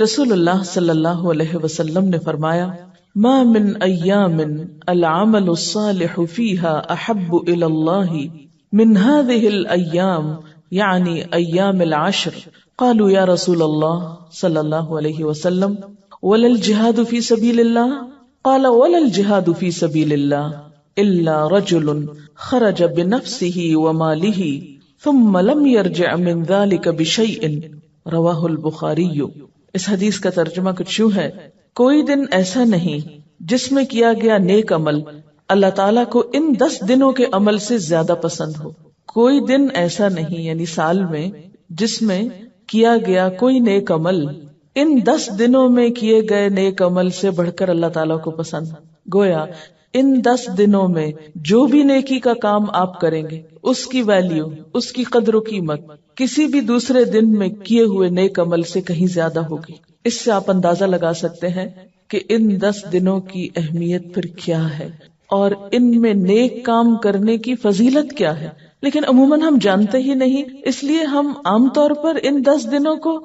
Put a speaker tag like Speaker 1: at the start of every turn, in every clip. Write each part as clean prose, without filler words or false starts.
Speaker 1: رسول اللہ صلی اللہ علیہ وسلم نے فرمایا، ما من ایام العمل الصالح فیہا احب الی اللہ من هذه الایام، یعنی ایام العشر. قالوا یا رسول اللہ صلی اللہ علیہ وسلم ولا الجہاد فی سبیل اللہ؟ قال ولا الجہاد فی سبیل اللہ الا رجل خرج بنفسه وماله ثم لم يرجع من ذلك بشيء. رواہ البخاری. اس حدیث کا ترجمہ کچھ یوں ہے، کوئی دن ایسا نہیں جس میں کیا گیا نیک عمل اللہ تعالیٰ کو ان 10 دنوں کے عمل سے زیادہ پسند ہو. کوئی دن ایسا نہیں یعنی سال میں جس میں کیا گیا کوئی نیک عمل ان 10 دنوں میں کیے گئے نیک عمل سے بڑھ کر اللہ تعالیٰ کو پسند. گویا ان 10 دنوں میں جو بھی نیکی کا کام آپ کریں گے اس کی ویلیو، اس کی قدر و قیمت کسی بھی دوسرے دن میں کیے ہوئے نیک عمل سے کہیں زیادہ ہوگی. اس سے آپ اندازہ لگا سکتے ہیں کہ ان 10 دنوں کی اہمیت پھر کیا ہے اور ان میں نیک کام کرنے کی فضیلت کیا ہے. لیکن عموماً ہم جانتے ہی نہیں، اس لیے ہم عام طور پر ان 10 دنوں کو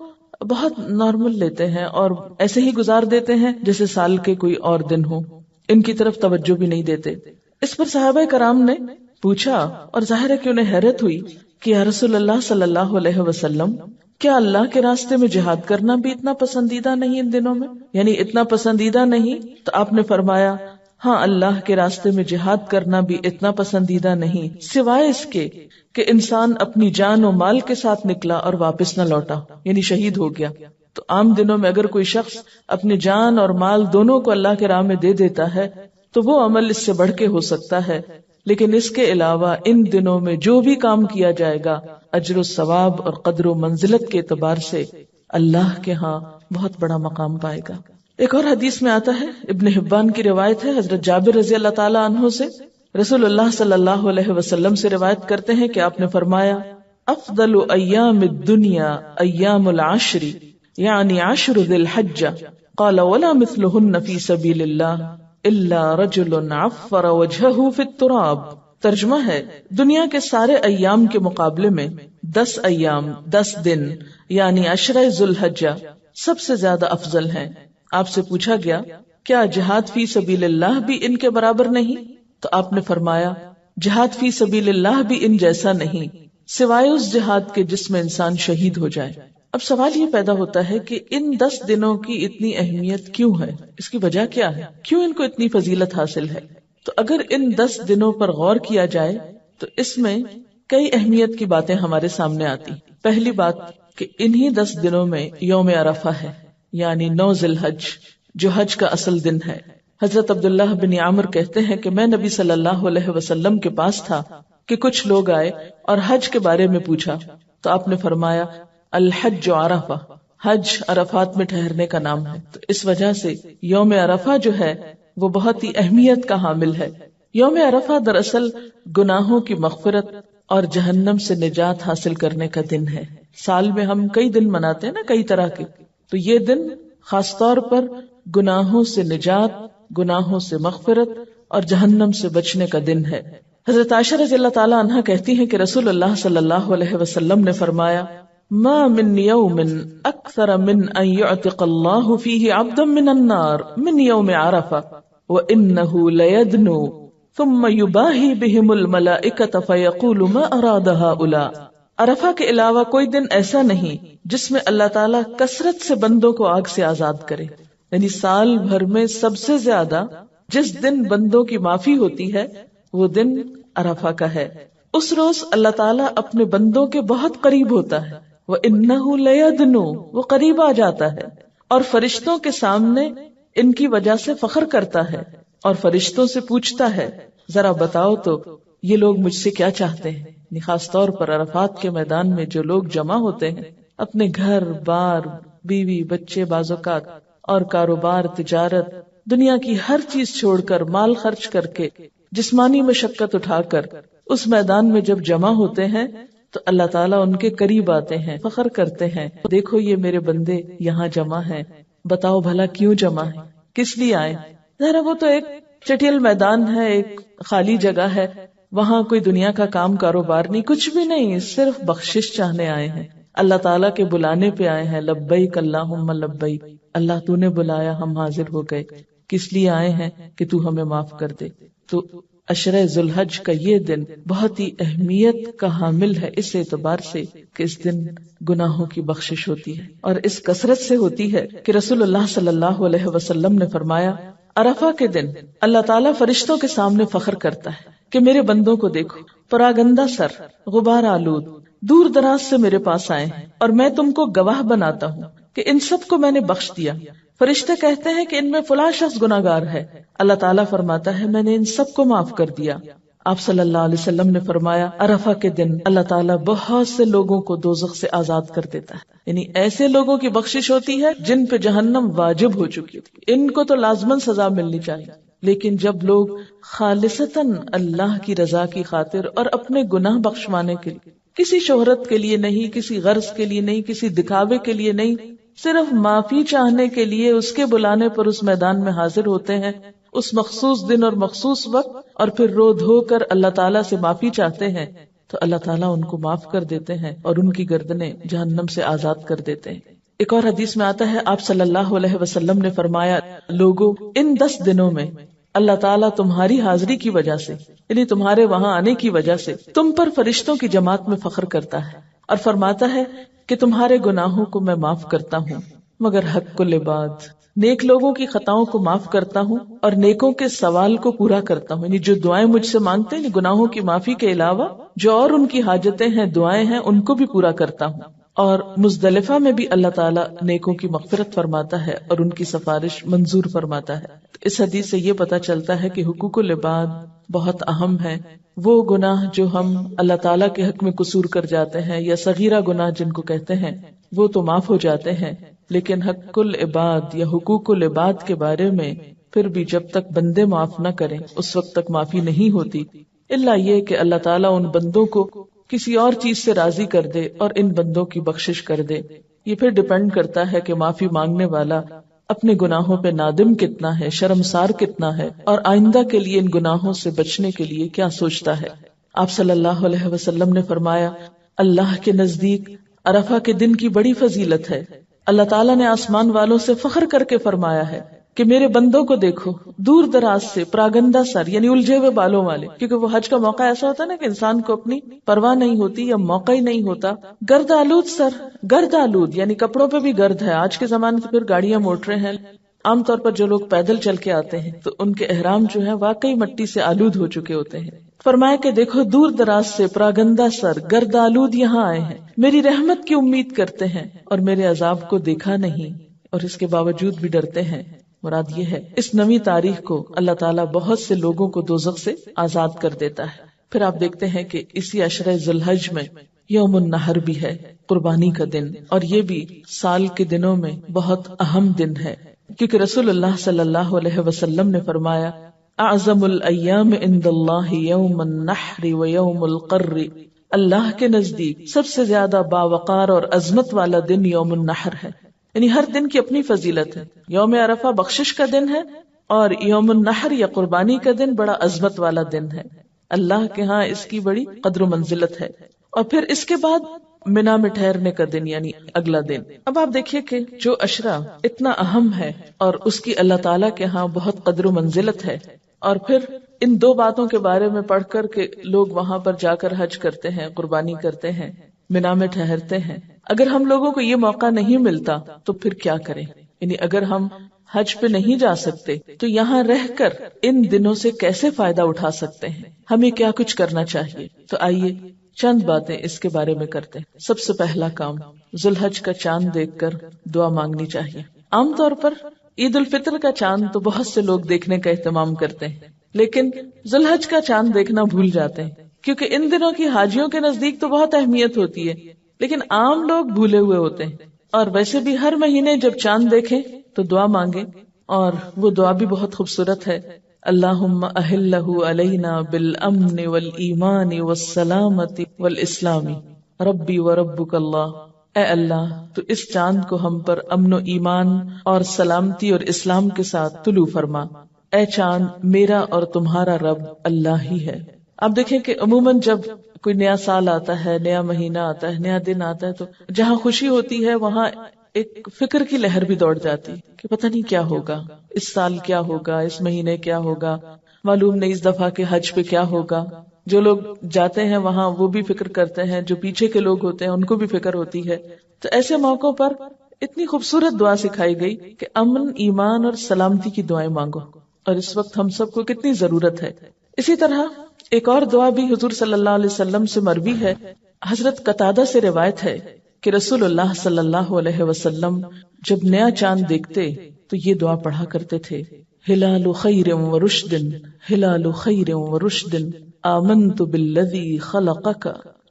Speaker 1: بہت نارمل لیتے ہیں اور ایسے ہی گزار دیتے ہیں جیسے سال کے کوئی اور دن ہو. ان کی طرف توجہ بھی نہیں دیتے. اس پر صحابہ کرام نے پوچھا اور ظاہر ہے کہ انہیں حیرت ہوئی کہ یا رسول اللہ صلی اللہ علیہ وسلم، کیا اللہ کے راستے میں جہاد کرنا بھی اتنا پسندیدہ نہیں ان دنوں میں؟ یعنی اتنا پسندیدہ نہیں؟ تو آپ نے فرمایا ہاں، اللہ کے راستے میں جہاد کرنا بھی اتنا پسندیدہ نہیں، سوائے اس کے کہ انسان اپنی جان و مال کے ساتھ نکلا اور واپس نہ لوٹا، یعنی شہید ہو گیا. تو عام دنوں میں اگر کوئی شخص اپنی جان اور مال دونوں کو اللہ کے راہ میں دے دیتا ہے تو وہ عمل اس سے بڑھ کے ہو سکتا ہے. لیکن اس کے علاوہ ان دنوں میں جو بھی کام کیا جائے گا اجر و ثواب اور قدر و منزلت کے اعتبار سے اللہ کے ہاں بہت بڑا مقام پائے گا. ایک اور حدیث میں آتا ہے، ابن حبان کی روایت ہے، حضرت جابر رضی اللہ تعالی عنہ سے رسول اللہ صلی اللہ علیہ وسلم سے روایت کرتے ہیں کہ آپ نے فرمایا، افضل ایام الدنیا ایام العشر، یعنی عشر ذی الحجہ. قال ولا مثلہن فی سبیل اللہ الا رجل عفر وجہہ فی التراب. ترجمہ ہے، دنیا کے سارے ایام کے مقابلے میں 10 ایام 10 دن یعنی عشرہ ذی الحجہ سب سے زیادہ افضل ہیں. آپ سے پوچھا گیا کیا جہاد فی سبیل اللہ بھی ان کے برابر نہیں؟ تو آپ نے فرمایا جہاد فی سبیل اللہ بھی ان جیسا نہیں، سوائے اس جہاد کے جس میں انسان شہید ہو جائے. اب سوال یہ پیدا ہوتا ہے کہ ان 10 دنوں کی اتنی اہمیت کیوں ہے؟ اس کی وجہ کیا ہے؟ کیوں ان کو اتنی فضیلت حاصل ہے؟ تو اگر ان 10 دنوں پر غور کیا جائے تو اس میں کئی اہمیت کی باتیں ہمارے سامنے آتی. پہلی بات کہ انہی 10 دنوں میں یوم عرفہ ہے، یعنی 9 ذی الحج، جو حج کا اصل دن ہے. حضرت عبداللہ بن عامر کہتے ہیں کہ میں نبی صلی اللہ علیہ وسلم کے پاس تھا کہ کچھ لوگ آئے اور حج کے بارے میں پوچھا تو آپ نے فرمایا الحج عرفہ، حج عرفات میں ٹھہرنے کا نام ہے. تو اس وجہ سے یوم عرفہ جو ہے وہ بہت ہی اہمیت کا حامل ہے. یوم عرفہ دراصل گناہوں کی مغفرت اور جہنم سے نجات حاصل کرنے کا دن ہے. سال میں ہم کئی دن مناتے ہیں نا، کئی طرح کے، تو یہ دن خاص طور پر گناہوں سے نجات، گناہوں سے مغفرت اور جہنم سے بچنے کا دن ہے. حضرت عائشہ رضی اللہ تعالی عنہا کہتی ہیں کہ رسول اللہ صلی اللہ علیہ وسلم نے فرمایا ما من یوم اکثر من ان یعتق اللہ فیہ عبدا من النار من یوم عرفہ وانہ لیدنو ثم یباہی بہم الملائکۃ فیقول ما اراد ہؤلاء. عرفہ کے علاوہ کوئی دن ایسا نہیں جس میں اللہ تعالیٰ کثرت سے بندوں کو آگ سے آزاد کرے. یعنی سال بھر میں سب سے زیادہ جس دن بندوں کی معافی ہوتی ہے وہ دن عرفہ کا ہے. اس روز اللہ تعالیٰ اپنے بندوں کے بہت قریب ہوتا ہے. وَإِنَّهُ لَيَدْنُو، وہ قریب آ جاتا ہے اور فرشتوں کے سامنے ان کی وجہ سے فخر کرتا ہے اور فرشتوں سے پوچھتا ہے ذرا بتاؤ تو یہ لوگ مجھ سے کیا چاہتے ہیں. خاص طور پر عرفات کے میدان میں جو لوگ جمع ہوتے ہیں اپنے گھر بار، بیوی بچے، بعض اوقات اور کاروبار، تجارت، دنیا کی ہر چیز چھوڑ کر، مال خرچ کر کے، جسمانی مشقت اٹھا کر اس میدان میں جب جمع ہوتے ہیں تو اللہ تعالیٰ ان کے قریب آتے ہیں، فخر کرتے ہیں دیکھو یہ میرے بندے یہاں جمع ہیں، بتاؤ بھلا کیوں جمع ہیں، کس لیے آئے. ذرا وہ تو ایک چٹیل میدان ہے، ایک خالی جگہ ہے، وہاں کوئی دنیا کا کام کاروبار نہیں، کچھ بھی نہیں، صرف بخشش چاہنے آئے ہیں. اللہ تعالیٰ کے بلانے پہ آئے ہیں، لبیک اللہم لبیک، اللہ تو نے بلایا، ہم حاضر ہو گئے، کس لیے آئے ہیں کہ تو ہمیں معاف کر دے۔ تو عشرہ ذی الحج کا یہ دن بہت ہی اہمیت کا حامل ہے، اس اعتبار سے کہ اس دن گناہوں کی بخشش ہوتی ہے، اور اس کثرت سے ہوتی ہے کہ رسول اللہ صلی اللہ علیہ وسلم نے فرمایا، عرفہ کے دن اللہ تعالیٰ فرشتوں کے سامنے فخر کرتا ہے کہ میرے بندوں کو دیکھو، پراگندہ سر، غبار آلود، دور دراز سے میرے پاس آئے ہیں، اور میں تم کو گواہ بناتا ہوں کہ ان سب کو میں نے بخش دیا۔ فرشتے کہتے ہیں کہ ان میں فلاں شخص گناہگار ہے، اللہ تعالیٰ فرماتا ہے میں نے ان سب کو معاف کر دیا۔ آپ صلی اللہ علیہ وسلم نے فرمایا، عرفہ کے دن اللہ تعالیٰ بہت سے لوگوں کو دوزخ سے آزاد کر دیتا ہے، یعنی ایسے لوگوں کی بخشش ہوتی ہے جن پہ جہنم واجب ہو چکی ہوتی، ان کو تو لازماً سزا ملنی چاہیے، لیکن جب لوگ خالصتاً اللہ کی رضا کی خاطر اور اپنے گناہ بخشوانے کے لیے، کسی شہرت کے لیے نہیں، کسی غرض کے لیے نہیں، کسی دکھاوے کے لیے نہیں، صرف معافی چاہنے کے لیے اس کے بلانے پر اس میدان میں حاضر ہوتے ہیں، اس مخصوص دن اور مخصوص وقت، اور پھر رو دھو کر اللہ تعالیٰ سے معافی چاہتے ہیں، تو اللہ تعالیٰ ان کو معاف کر دیتے ہیں اور ان کی گردنیں جہنم سے آزاد کر دیتے ہیں۔ ایک اور حدیث میں آتا ہے، آپ صلی اللہ علیہ وسلم نے فرمایا، لوگوں، ان 10 دنوں میں اللہ تعالیٰ تمہاری حاضری کی وجہ سے، یعنی تمہارے وہاں آنے کی وجہ سے، تم پر فرشتوں کی جماعت میں فخر کرتا ہے اور فرماتا ہے کہ تمہارے گناہوں کو میں معاف کرتا ہوں، مگر حق العباد، نیک لوگوں کی خطاؤں کو معاف کرتا ہوں اور نیکوں کے سوال کو پورا کرتا ہوں، یعنی جو دعائیں مجھ سے مانگتے ہیں گناہوں کی معافی کے علاوہ، جو اور ان کی حاجتیں ہیں، دعائیں ہیں، ان کو بھی پورا کرتا ہوں۔ اور مزدلفہ میں بھی اللہ تعالیٰ نیکوں کی مغفرت فرماتا ہے اور ان کی سفارش منظور فرماتا ہے۔ اس حدیث سے یہ پتہ چلتا ہے کہ حقوق العباد بہت اہم ہے۔ وہ گناہ جو ہم اللہ تعالیٰ کے حق میں قصور کر جاتے ہیں، یا صغیرہ گناہ جن کو کہتے ہیں، وہ تو معاف ہو جاتے ہیں، لیکن حق العباد یا حقوق العباد کے بارے میں پھر بھی جب تک بندے معاف نہ کریں اس وقت تک معافی نہیں ہوتی، الا یہ کہ اللہ تعالیٰ ان بندوں کو کسی اور چیز سے راضی کر دے اور ان بندوں کی بخشش کر دے۔ یہ پھر ڈیپینڈ کرتا ہے کہ معافی مانگنے والا اپنے گناہوں پہ نادم کتنا ہے، شرمسار کتنا ہے، اور آئندہ کے لیے ان گناہوں سے بچنے کے لیے کیا سوچتا ہے۔ آپ صلی اللہ علیہ وسلم نے فرمایا، اللہ کے نزدیک عرفہ کے دن کی بڑی فضیلت ہے۔ اللہ تعالیٰ نے آسمان والوں سے فخر کر کے فرمایا ہے کہ میرے بندوں کو دیکھو، دور دراز سے، پراگندہ سر، یعنی الجھے ہوئے بالوں والے، کیونکہ وہ حج کا موقع ایسا ہوتا ہے نا کہ انسان کو اپنی پرواہ نہیں ہوتی یا موقع ہی نہیں ہوتا۔ گرد آلود سر، گرد آلود یعنی کپڑوں پہ بھی گرد ہے، آج کے زمانے سے پھر گاڑیاں موٹریں ہیں، عام طور پر جو لوگ پیدل چل کے آتے ہیں تو ان کے احرام جو ہے واقعی مٹی سے آلود ہو چکے ہوتے ہیں۔ فرمایا کہ دیکھو، دور دراز سے، پراگندہ سر، گرد آلود یہاں آئے ہیں، میری رحمت کی امید کرتے ہیں اور میرے عذاب کو دیکھا نہیں اور اس کے باوجود بھی ڈرتے ہیں۔ مراد یہ ہے اس نویں تاریخ کو اللہ تعالیٰ بہت سے لوگوں کو دوزخ سے آزاد کر دیتا ہے۔ پھر آپ دیکھتے ہیں کہ اسی عشرہ ذی الحج میں یوم النحر بھی ہے، قربانی کا دن، اور یہ بھی سال کے دنوں میں بہت اہم دن ہے، کیونکہ رسول اللہ صلی اللہ علیہ وسلم نے فرمایا، اعظم الایام عند اللہ یوم النحر و یوم القر، اللہ کے نزدیک سب سے زیادہ باوقار اور عظمت والا دن یوم النحر ہے، یعنی ہر دن کی اپنی فضیلت ہے۔ یوم عرفہ بخشش کا دن ہے اور یوم النحر یا قربانی کا دن بڑا عظمت والا دن ہے، اللہ کے ہاں اس کی بڑی قدر و منزلت ہے۔ اور پھر اس کے بعد منا میں ٹھہرنے کا دن، یعنی اگلا دن۔ اب آپ دیکھیے کہ جو عشرہ اتنا اہم ہے اور اس کی اللہ تعالیٰ کے ہاں بہت قدر و منزلت ہے، اور پھر ان دو باتوں کے بارے میں پڑھ کر کے لوگ وہاں پر جا کر حج کرتے ہیں، قربانی کرتے ہیں، منا میں ٹھہرتے ہیں۔ اگر ہم لوگوں کو یہ موقع نہیں ملتا تو پھر کیا کریں؟ یعنی اگر ہم حج پہ نہیں جا سکتے تو یہاں رہ کر ان دنوں سے کیسے فائدہ اٹھا سکتے ہیں؟ ہمیں کیا کچھ کرنا چاہیے؟ تو آئیے چند باتیں اس کے بارے میں کرتے ہیں۔ سب سے پہلا کام، ذی الحج کا چاند دیکھ کر دعا مانگنی چاہیے۔ عام طور پر عید الفطر کا چاند تو بہت سے لوگ دیکھنے کا اہتمام کرتے ہیں، لیکن ذی الحج کا چاند دیکھنا بھول جاتے ہیں، کیونکہ ان دنوں کی حاجیوں کے نزدیک تو بہت اہمیت ہوتی ہے، لیکن عام لوگ بھولے ہوئے ہوتے ہیں۔ اور ویسے بھی ہر مہینے جب چاند دیکھیں تو دعا مانگیں، اور وہ دعا بھی بہت خوبصورت ہے، اللہم اہلہ علینا بالامن والایمان والسلامت والاسلام ربی وربک اللہ۔ اے اللہ، تو اس چاند کو ہم پر امن و ایمان اور سلامتی اور اسلام کے ساتھ طلوع فرما۔ اے چاند، میرا اور تمہارا رب اللہ ہی ہے۔ آپ دیکھیں کہ عموماً جب کوئی نیا سال آتا ہے، نیا مہینہ آتا ہے، نیا دن آتا ہے، تو جہاں خوشی ہوتی ہے وہاں ایک فکر کی لہر بھی دوڑ جاتی کہ پتہ نہیں کیا ہوگا، اس سال کیا ہوگا، اس مہینے کیا ہوگا، معلوم نہیں اس دفعہ کے حج پہ کیا ہوگا. جو لوگ جاتے ہیں وہاں وہ بھی فکر کرتے ہیں، جو پیچھے کے لوگ ہوتے ہیں ان کو بھی فکر ہوتی ہے. تو ایسے موقعوں پر اتنی خوبصورت دعا سکھائی گئی کہ امن، ایمان اور سلامتی کی دعائیں مانگو، اور اس وقت ہم سب کو کتنی ضرورت ہے. اسی طرح ایک اور دعا بھی حضور صلی اللہ علیہ وسلم سے مروی ہے. حضرت قتادہ سے روایت ہے کہ رسول اللہ صلی اللہ علیہ وسلم جب نیا چاند دیکھتے تو یہ دعا پڑھا کرتے تھے: ہلال خیر و رشد، ہلال خیر و رشد، آمنت بالذی خلقک.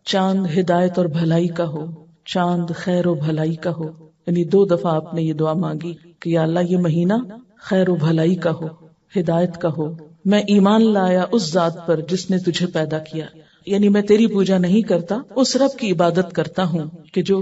Speaker 1: چاند ہدایت اور بھلائی کا ہو، چاند خیر و بھلائی کا ہو. یعنی 2 دفعہ آپ نے یہ دعا مانگی کہ یا اللہ یہ مہینہ خیر و بھلائی کا ہو، ہدایت کا ہو. میں ایمان لایا اس ذات پر جس نے تجھے پیدا کیا، یعنی میں تیری پوجا نہیں کرتا، اس رب کی عبادت کرتا ہوں کہ جو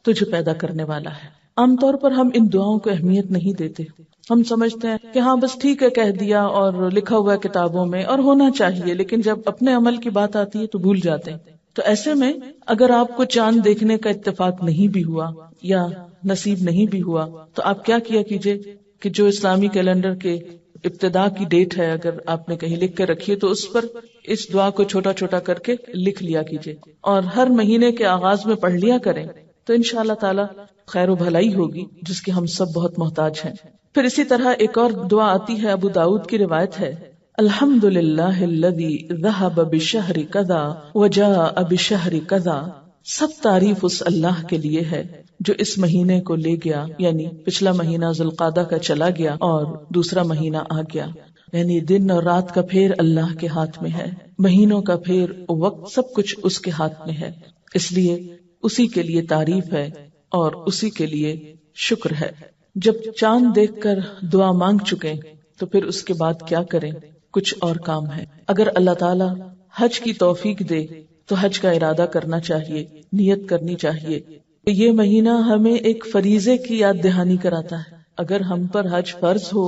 Speaker 1: تجھے پیدا کرنے والا ہے. عام طور پر ہم ان دعاؤں کو اہمیت نہیں دیتے. ہم سمجھتے ہیں کہ ہاں بس ٹھیک ہے کہہ دیا اور لکھا ہوا ہے کتابوں میں اور ہونا چاہیے، لیکن جب اپنے عمل کی بات آتی ہے تو بھول جاتے ہیں. تو ایسے میں اگر آپ کو چاند دیکھنے کا اتفاق نہیں بھی ہوا یا نصیب نہیں بھی ہوا تو آپ کیا کیا کیجئے کہ جو اسلامی کیلنڈر کے ابتدا کی ڈیٹ ہے اگر آپ نے کہیں لکھ کے رکھی ہے تو اس پر اس دعا کو چھوٹا چھوٹا کر کے لکھ لیا کیجئے اور ہر مہینے کے آغاز میں پڑھ لیا کریں، تو انشاءاللہ تعالی خیر و بھلائی ہوگی جس کی ہم سب بہت محتاج ہیں. پھر اسی طرح ایک اور دعا آتی ہے، ابو داؤد کی روایت ہے: الحمدللہ الذی ذہب بشہر کذا وجاء بشہر کذا. سب تعریف اس اللہ کے لیے ہے جو اس مہینے کو لے گیا، یعنی پچھلا مہینہ ذوالقعدہ کا چلا گیا اور دوسرا مہینہ آ گیا. یعنی دن اور رات کا پھیر اللہ کے ہاتھ میں ہے، مہینوں کا پھیر، وقت، سب کچھ اس کے ہاتھ میں ہے. اس لیے اسی کے لیے تعریف ہے اور اسی کے لیے شکر ہے. جب چاند دیکھ کر دعا مانگ چکے تو پھر اس کے بعد کیا کریں؟ کچھ اور کام ہے. اگر اللہ تعالی حج کی توفیق دے تو حج کا ارادہ کرنا چاہیے، نیت کرنی چاہیے. یہ مہینہ ہمیں ایک فریضے کی یاد دہانی کراتا ہے. اگر ہم پر حج فرض ہو،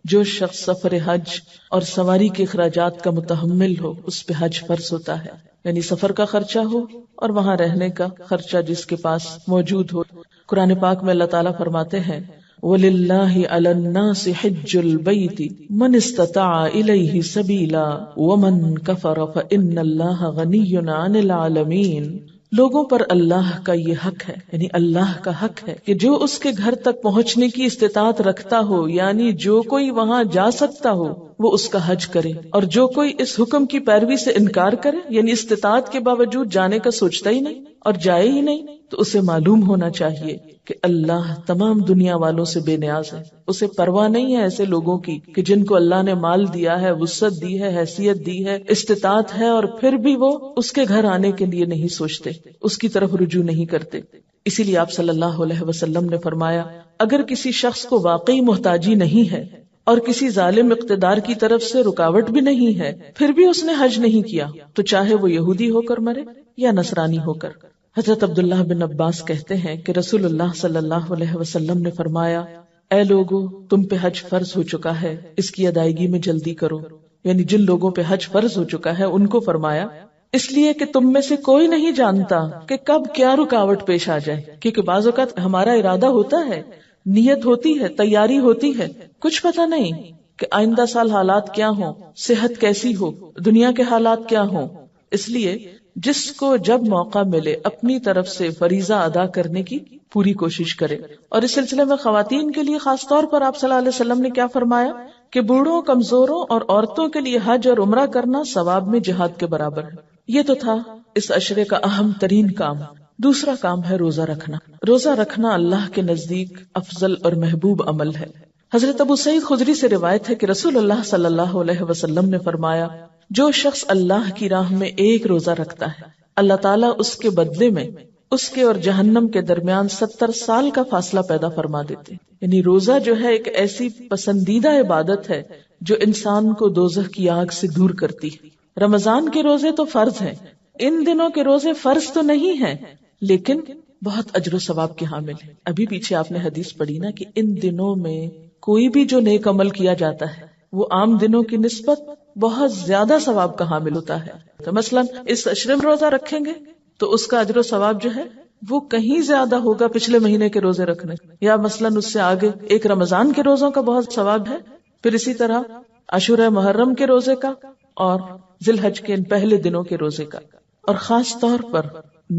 Speaker 1: جو شخص سفر حج اور سواری کے اخراجات کا متحمل ہو اس پہ حج فرض ہوتا ہے، یعنی سفر کا خرچہ ہو اور وہاں رہنے کا خرچہ جس کے پاس موجود ہو. قرآن پاک میں اللہ تعالیٰ فرماتے ہیں: وَلِلَّهِ عَلَى النَّاسِ حِجُّ الْبَيْتِ مَنِ اسْتَطَاعَ إِلَيْهِ سَبِيلًا وَمَنْ كَفَرَ فَإِنَّ اللَّهَ غَنِيٌّ عَنِ الْعَالَمِينَ. لوگوں پر اللہ کا یہ حق ہے، یعنی اللہ کا حق ہے کہ جو اس کے گھر تک پہنچنے کی استطاعت رکھتا ہو، یعنی جو کوئی وہاں جا سکتا ہو وہ اس کا حج کرے، اور جو کوئی اس حکم کی پیروی سے انکار کرے، یعنی استطاعت کے باوجود جانے کا سوچتا ہی نہیں اور جائے ہی نہیں، تو اسے معلوم ہونا چاہیے کہ اللہ تمام دنیا والوں سے بے نیاز ہے. اسے پرواہ نہیں ہے ایسے لوگوں کی کہ جن کو اللہ نے مال دیا ہے، وسعت دی ہے، حیثیت دی ہے، استطاعت ہے، اور پھر بھی وہ اس کے گھر آنے کے لیے نہیں سوچتے، اس کی طرف رجوع نہیں کرتے. اسی لیے آپ صلی اللہ علیہ وسلم نے فرمایا: اگر کسی شخص کو واقعی محتاجی نہیں ہے اور کسی ظالم اقتدار کی طرف سے رکاوٹ بھی نہیں ہے، پھر بھی اس نے حج نہیں کیا، تو چاہے وہ یہودی ہو کر مرے یا نصرانی ہو کر. حضرت عبداللہ بن عباس کہتے ہیں کہ رسول اللہ صلی اللہ علیہ وسلم نے فرمایا: اے لوگو، تم پہ حج فرض ہو چکا ہے، اس کی ادائیگی میں جلدی کرو. یعنی جن لوگوں پہ حج فرض ہو چکا ہے ان کو فرمایا، اس لیے کہ تم میں سے کوئی نہیں جانتا کہ کب کیا رکاوٹ پیش آ جائے. کیونکہ بعض اوقات ہمارا ارادہ ہوتا ہے، نیت ہوتی ہے، تیاری ہوتی ہے، کچھ پتہ نہیں کہ آئندہ سال حالات کیا ہوں، صحت کیسی ہو، دنیا کے حالات کیا ہوں. اس لیے جس کو جب موقع ملے اپنی طرف سے فریضہ ادا کرنے کی پوری کوشش کرے. اور اس سلسلے میں خواتین کے لیے خاص طور پر آپ صلی اللہ علیہ وسلم نے کیا فرمایا کہ بوڑھوں، کمزوروں اور عورتوں کے لیے حج اور عمرہ کرنا ثواب میں جہاد کے برابر ہے. یہ تو تھا اس عشرے کا اہم ترین کام. دوسرا کام ہے روزہ رکھنا. روزہ رکھنا اللہ کے نزدیک افضل اور محبوب عمل ہے. حضرت ابو سعید خدری سے روایت ہے کہ رسول اللہ صلی اللہ علیہ وسلم نے فرمایا: جو شخص اللہ کی راہ میں ایک روزہ رکھتا ہے، اللہ تعالیٰ اس کے بدلے میں اس کے اور جہنم کے درمیان 70 سال کا فاصلہ پیدا فرما دیتے. یعنی روزہ جو ہے ایک ایسی پسندیدہ عبادت ہے جو انسان کو دوزخ کی آگ سے دور کرتی ہے. رمضان کے روزے تو فرض ہیں، ان دنوں کے روزے فرض تو نہیں ہیں لیکن بہت اجر و ثواب کے حامل ہیں. ابھی پیچھے آپ نے حدیث پڑھی نا کہ ان دنوں میں کوئی بھی جو نیک عمل کیا جاتا ہے وہ عام دنوں کی نسبت بہت زیادہ ثواب کا حامل ہوتا ہے. تو مثلاً اس عشرے میں روزہ رکھیں گے تو اس کا اجر و ثواب جو ہے وہ کہیں زیادہ ہوگا پچھلے مہینے کے روزے رکھنے, یا مثلاً اس سے آگے ایک رمضان کے روزوں کا بہت ثواب ہے, پھر اسی طرح عاشورہ محرم کے روزے کا اور ذی الحج کے ان پہلے دنوں کے روزے کا, اور خاص طور پر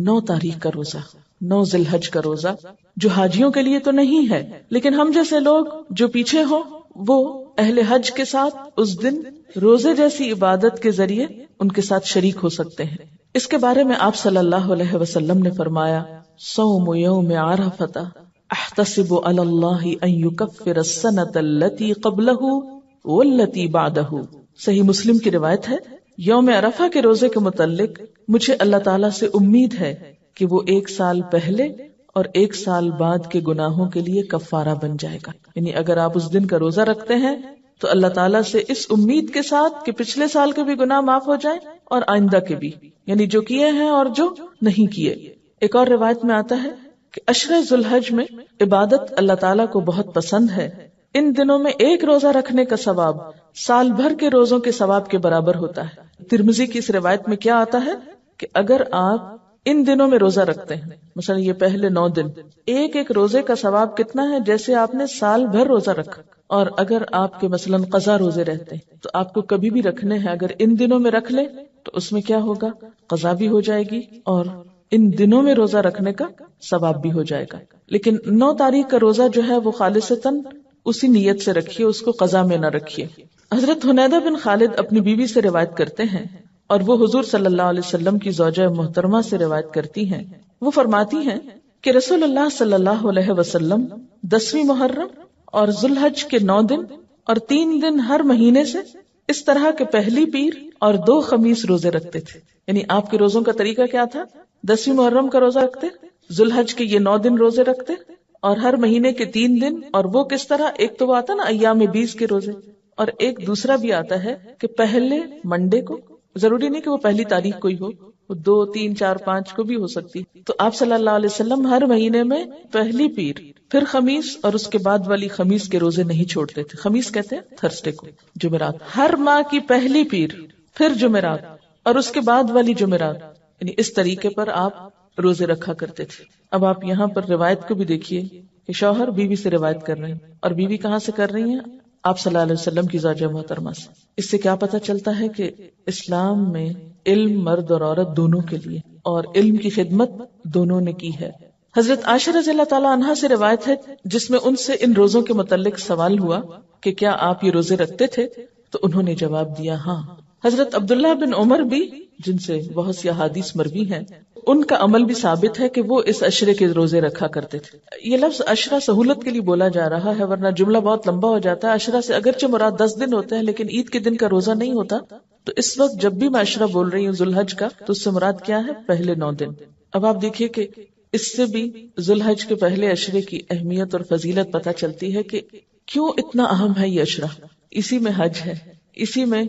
Speaker 1: 9 تاریخ کا روزہ, 9 ذی الحج کا روزہ, جو حاجیوں کے لیے تو نہیں ہے لیکن ہم جیسے لوگ جو پیچھے ہوں وہ اہل حج کے ساتھ اس دن روزے جیسی عبادت کے ذریعے ان کے ساتھ شریک ہو سکتے ہیں. اس کے بارے میں آپ صلی اللہ علیہ وسلم نے فرمایا, صوم یوم عرفہ احتسب علی اللہ ان یکفر السنۃ التی قبلہ والتی بعدہ. صحیح مسلم کی روایت ہے, یوم عرفہ کے روزے کے متعلق مجھے اللہ تعالیٰ سے امید ہے کہ وہ 1 سال پہلے اور 1 سال بعد کے گناہوں کے لیے کفارہ بن جائے گا. یعنی اگر آپ اس دن کا روزہ رکھتے ہیں تو اللہ تعالیٰ سے اس امید کے ساتھ کہ پچھلے سال کے بھی گناہ معاف ہو جائیں اور آئندہ کے بھی, یعنی جو کیے ہیں اور جو نہیں کیے. ایک اور روایت میں آتا ہے کہ عشرہ ذی الحج میں عبادت اللہ تعالیٰ کو بہت پسند ہے. ان دنوں میں ایک روزہ رکھنے کا ثواب سال بھر کے روزوں کے ثواب کے برابر ہوتا ہے. ترمذی کی اس روایت میں کیا آتا ہے کہ اگر آپ ان دنوں میں روزہ رکھتے ہیں, مثلا یہ پہلے 9 دن, ایک روزے کا ثواب کتنا ہے جیسے آپ نے سال بھر روزہ رکھا. اور اگر آپ کے مثلا قضا روزے رہتے ہیں تو آپ کو کبھی بھی رکھنے ہیں, اگر ان دنوں میں رکھ لے تو اس میں کیا ہوگا, قضا بھی ہو جائے گی اور ان دنوں میں روزہ رکھنے کا ثواب بھی ہو جائے گا. لیکن 9 تاریخ کا روزہ جو ہے وہ خالصتاً اسی نیت سے رکھیے, اس کو قضا میں نہ رکھیے. حضرت حنیدہ بن خالد اپنی بیوی سے روایت کرتے ہیں اور وہ حضور صلی اللہ علیہ وسلم کی زوجہ محترمہ سے روایت کرتی ہیں. وہ فرماتی ہیں کہ رسول اللہ صلی اللہ علیہ وسلم 10ویں محرم اور ذی الحج کے 9 دن اور 3 دن ہر مہینے سے اس طرح کے پہلی پیر اور 2 خمیس روزے رکھتے تھے. یعنی آپ کے روزوں کا طریقہ کیا تھا, 10ویں محرم کا روزہ رکھتے, ذی الحج کے یہ 9 دن روزے رکھتے اور ہر مہینے کے 3 دن. اور وہ کس طرح, ایک تو وہ آتا نا ایام 20 کے روزے, اور ایک دوسرا بھی آتا ہے کہ پہلے منڈے کو, ضروری نہیں کہ وہ پہلی تاریخ کو ہی ہو, وہ 2, 3, 4, 5 کو بھی ہو سکتی. تو آپ صلی اللہ علیہ وسلم ہر مہینے میں پہلی پیر, پھر خمیس اور اس کے بعد والی خمیس کے روزے نہیں چھوڑتے تھے. خمیس کہتے ہیں تھرسڈے کو, جمعرات. ہر ماہ کی پہلی پیر, پھر جمعرات اور اس کے بعد والی جمعرات, یعنی اس طریقے پر آپ روزے رکھا کرتے تھے. اب آپ یہاں پر روایت کو بھی دیکھیے کہ شوہر بیوی سے روایت کر رہے ہیں, اور بیوی کہاں سے کر رہی ہیں, آپ صلی اللہ علیہ وسلم کی زوجہ محترمہ سے. اس سے کیا پتہ چلتا ہے کہ اسلام میں علم مرد اور عورت دونوں کے لیے, اور علم کی خدمت دونوں نے کی ہے. حضرت عائشہ رضی اللہ تعالیٰ عنہا سے روایت ہے جس میں ان سے ان روزوں کے متعلق سوال ہوا کہ کیا آپ یہ روزے رکھتے تھے, تو انہوں نے جواب دیا ہاں. حضرت عبداللہ بن عمر بھی, جن سے بہت سی احادیث مروی ہیں, ان کا عمل بھی ثابت ہے کہ وہ اس عشرے کے روزے رکھا کرتے تھے. یہ لفظ عشرہ سہولت کے لیے بولا جا رہا ہے, ورنہ جملہ بہت لمبا ہو جاتا ہے. عشرہ سے اگرچہ مراد 10 دن ہوتے ہیں لیکن عید کے دن کا روزہ نہیں ہوتا. تو اس وقت جب بھی میں عشرہ بول رہی ہوں ذی الحج کا, تو اس سے مراد کیا ہے, پہلے 9 دن. اب آپ دیکھیے کہ اس سے بھی ذی الحج کے پہلے عشرے کی اہمیت اور فضیلت پتہ چلتی ہے کہ کیوں اتنا اہم ہے یہ عشرہ. اسی میں حج ہے, اسی میں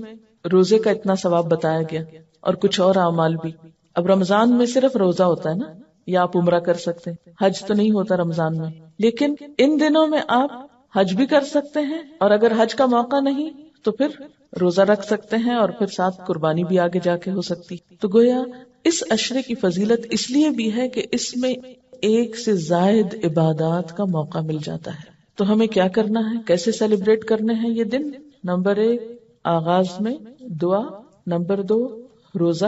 Speaker 1: روزے کا اتنا ثواب بتایا گیا, اور کچھ اور اعمال بھی. اب رمضان میں صرف روزہ ہوتا ہے نا, یا آپ عمرہ کر سکتے ہیں, حج تو نہیں ہوتا رمضان میں. لیکن ان دنوں میں آپ حج بھی کر سکتے ہیں, اور اگر حج کا موقع نہیں تو پھر روزہ رکھ سکتے ہیں, اور پھر ساتھ قربانی بھی آگے جا کے ہو سکتی. تو گویا اس عشرے کی فضیلت اس لیے بھی ہے کہ اس میں 1 سے زائد عبادات کا موقع مل جاتا ہے. تو ہمیں کیا کرنا ہے, کیسے سیلیبریٹ کرنے ہیں یہ دن. نمبر 1 آغاز میں دعا, نمبر 2 روزہ,